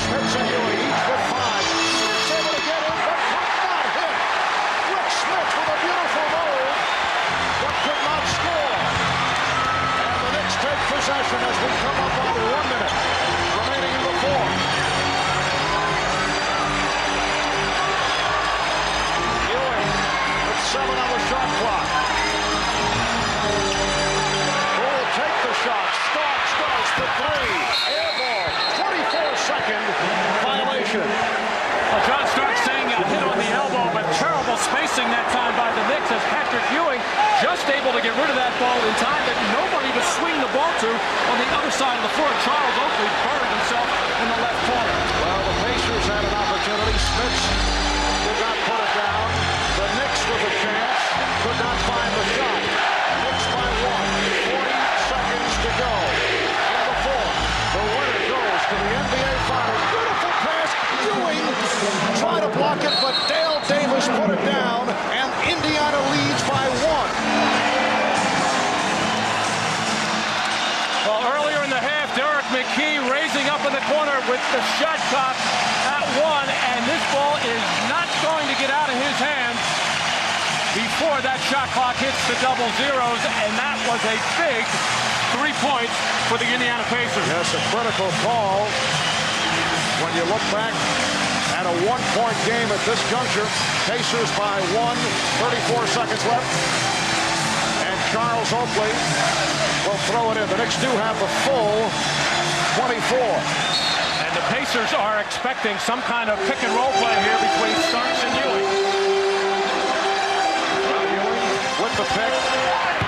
Smith and Ewing each with 5. Smith's able to get in, but could not hit. Rick Smith with a beautiful move, but could not score. And the Knicks take possession as we come up on 1 minute remaining in the fourth. Ewing with 7 on the shot clock. Who will take the shot? Starks goes for 3. Air ball. 24-second violation. Well, John Starks saying a hit on the elbow, but terrible spacing that time by the Knicks as Patrick Ewing just able to get rid of that ball in time that nobody could swing the ball to on the other side of the floor. Charles Oakley buried himself in the left corner. Well, the Pacers had an opportunity. Smith did not put it down. The Knicks with a chance could not find the shot. Knicks by 1. 40 seconds to go in the fourth. The winner goes to the NBA Finals. Beautiful pass. Ewing tried to block it, but Dale Davis put it down, and Indiana leads by 1. Well, earlier in the half, Derek McKee raising up in the corner with the shot clock at 1, and this ball is not going to get out of his hands before that shot clock hits the double zeros, and that was a big 3 points for the Indiana Pacers. Yes, a critical call when you look back at a 1-point game at this juncture. Pacers by 1, 34 seconds left, and Charles Oakley will throw it in. The Knicks do have the full 24. And the Pacers are expecting some kind of pick-and-roll play here between Starks and Ewing. Ewing with the pick.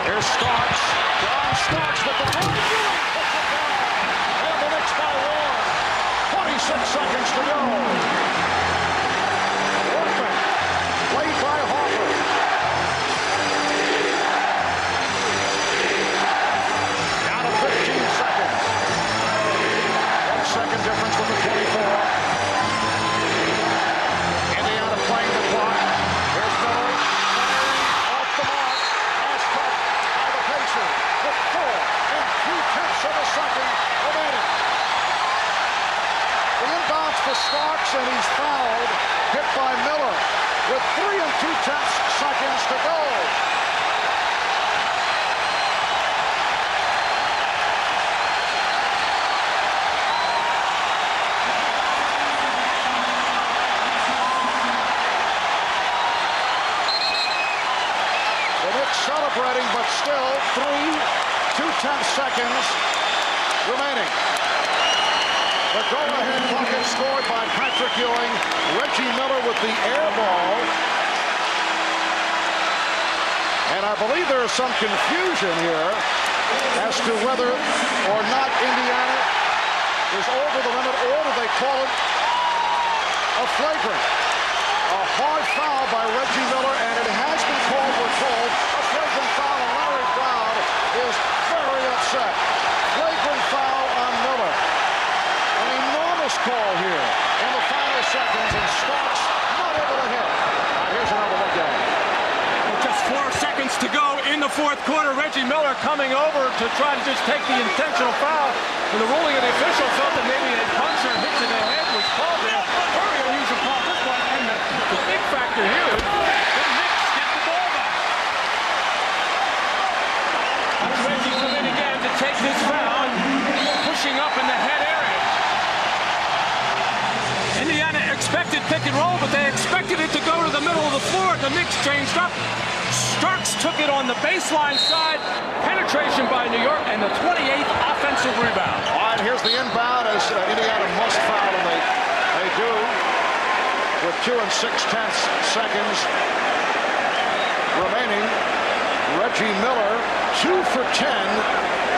Here's Starks. John Starks with the pick. Ewing puts it down. And the Knicks by 1. 26 seconds to go. Workman played by Harper. Down to 15 seconds. 1 second difference with the 24. Indiana playing the clock. Here's Miller. Off the mark. Last cut by the Pacers. With to Starks, and he's fouled, hit by Miller, with 3 2/10 seconds to go. The Knicks celebrating, but still 3 2/10 seconds remaining. The go-ahead bucket scored by Patrick Ewing. Reggie Miller with the air ball. And I believe there is some confusion here as to whether or not Indiana is over the limit, or do they call it a flagrant? A hard foul by Reggie Miller, and it has been called, we're told, a flagrant foul, and Larry Brown is very upset. Flagrant foul on Miller. An enormous call here in the final seconds, and Starks not able to hit. Here's another look at it. With just 4 seconds to go in the fourth quarter, Reggie Miller coming over to try to just take the intentional foul. And the ruling of the official felt that maybe a puncher hit to the head was called there. Very unusual call at this point. And the big factor here is the Knicks get the ball back. Reggie coming in again to take his foul, pushing up in the head area. Indiana expected pick and roll, but they expected it to go to the middle of the floor. The Knicks changed up. Starks took it on the baseline side. Penetration by New York, and the 28th offensive rebound. All right, here's the inbound as Indiana must foul, and they do with 2 6/10 seconds remaining. Reggie Miller 2 for 10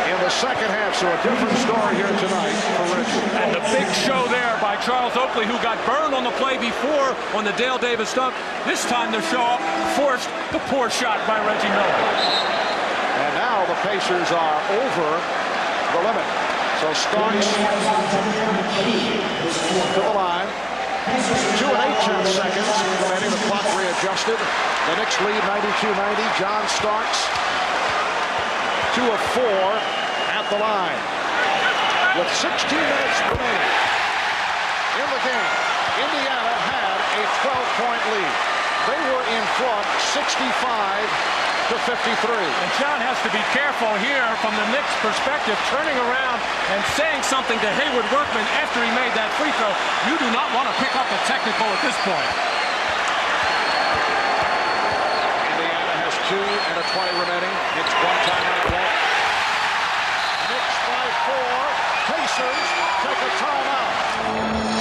in the second half, so a different story here tonight for Reggie. And the big show there by Charles Oakley, who got burned on the play before on the Dale Davis dunk. This time the show up forced the poor shot by Reggie Miller. And now the Pacers are over the limit. So Starks to the line. 2 8/10 seconds remaining. The clock readjusted. The Knicks lead 92-90. John Starks 2 of 4 at the line. With 16 minutes remaining in the game, Indiana had a 12-point lead. They were in front 65-53. And John has to be careful here from the Knicks' perspective, turning around and saying something to Hayward Workman after he made that free throw. You do not want to pick up a technical at this point. Indiana has 2 and a 20 remaining. It's 1 timeout left. Knicks by 4. Pacers take a timeout.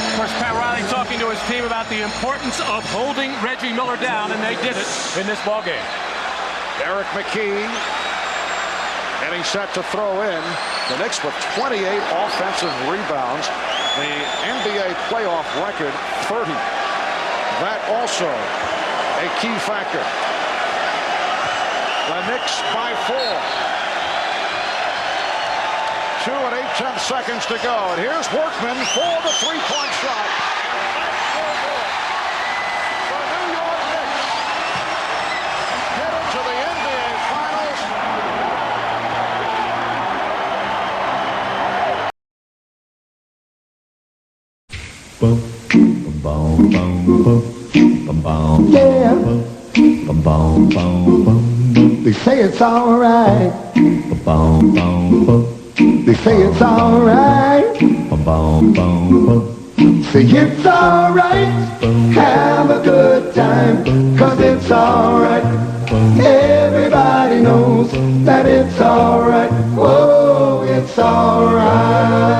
Of course, Pat Riley talking to his team about the importance of holding Reggie Miller down, and they did it in this ballgame. Eric McKee getting set to throw in. The Knicks with 28 offensive rebounds. The NBA playoff record, 30. That also a key factor. The Knicks by 4. 2 8/10 seconds to go. And here's Workman for the three-point shot. The New York Knicks get into the NBA Finals. Boom, boom, boom, boom, boom, boom, yeah. Boom, boom, boom, boom. They say it's all right. Boom, boom, boom, boom. They say it's all right. Boom, boom, boom, boom. Say it's all right. Have a good time, 'cause it's all right. Everybody knows that it's all right. Whoa, it's all right.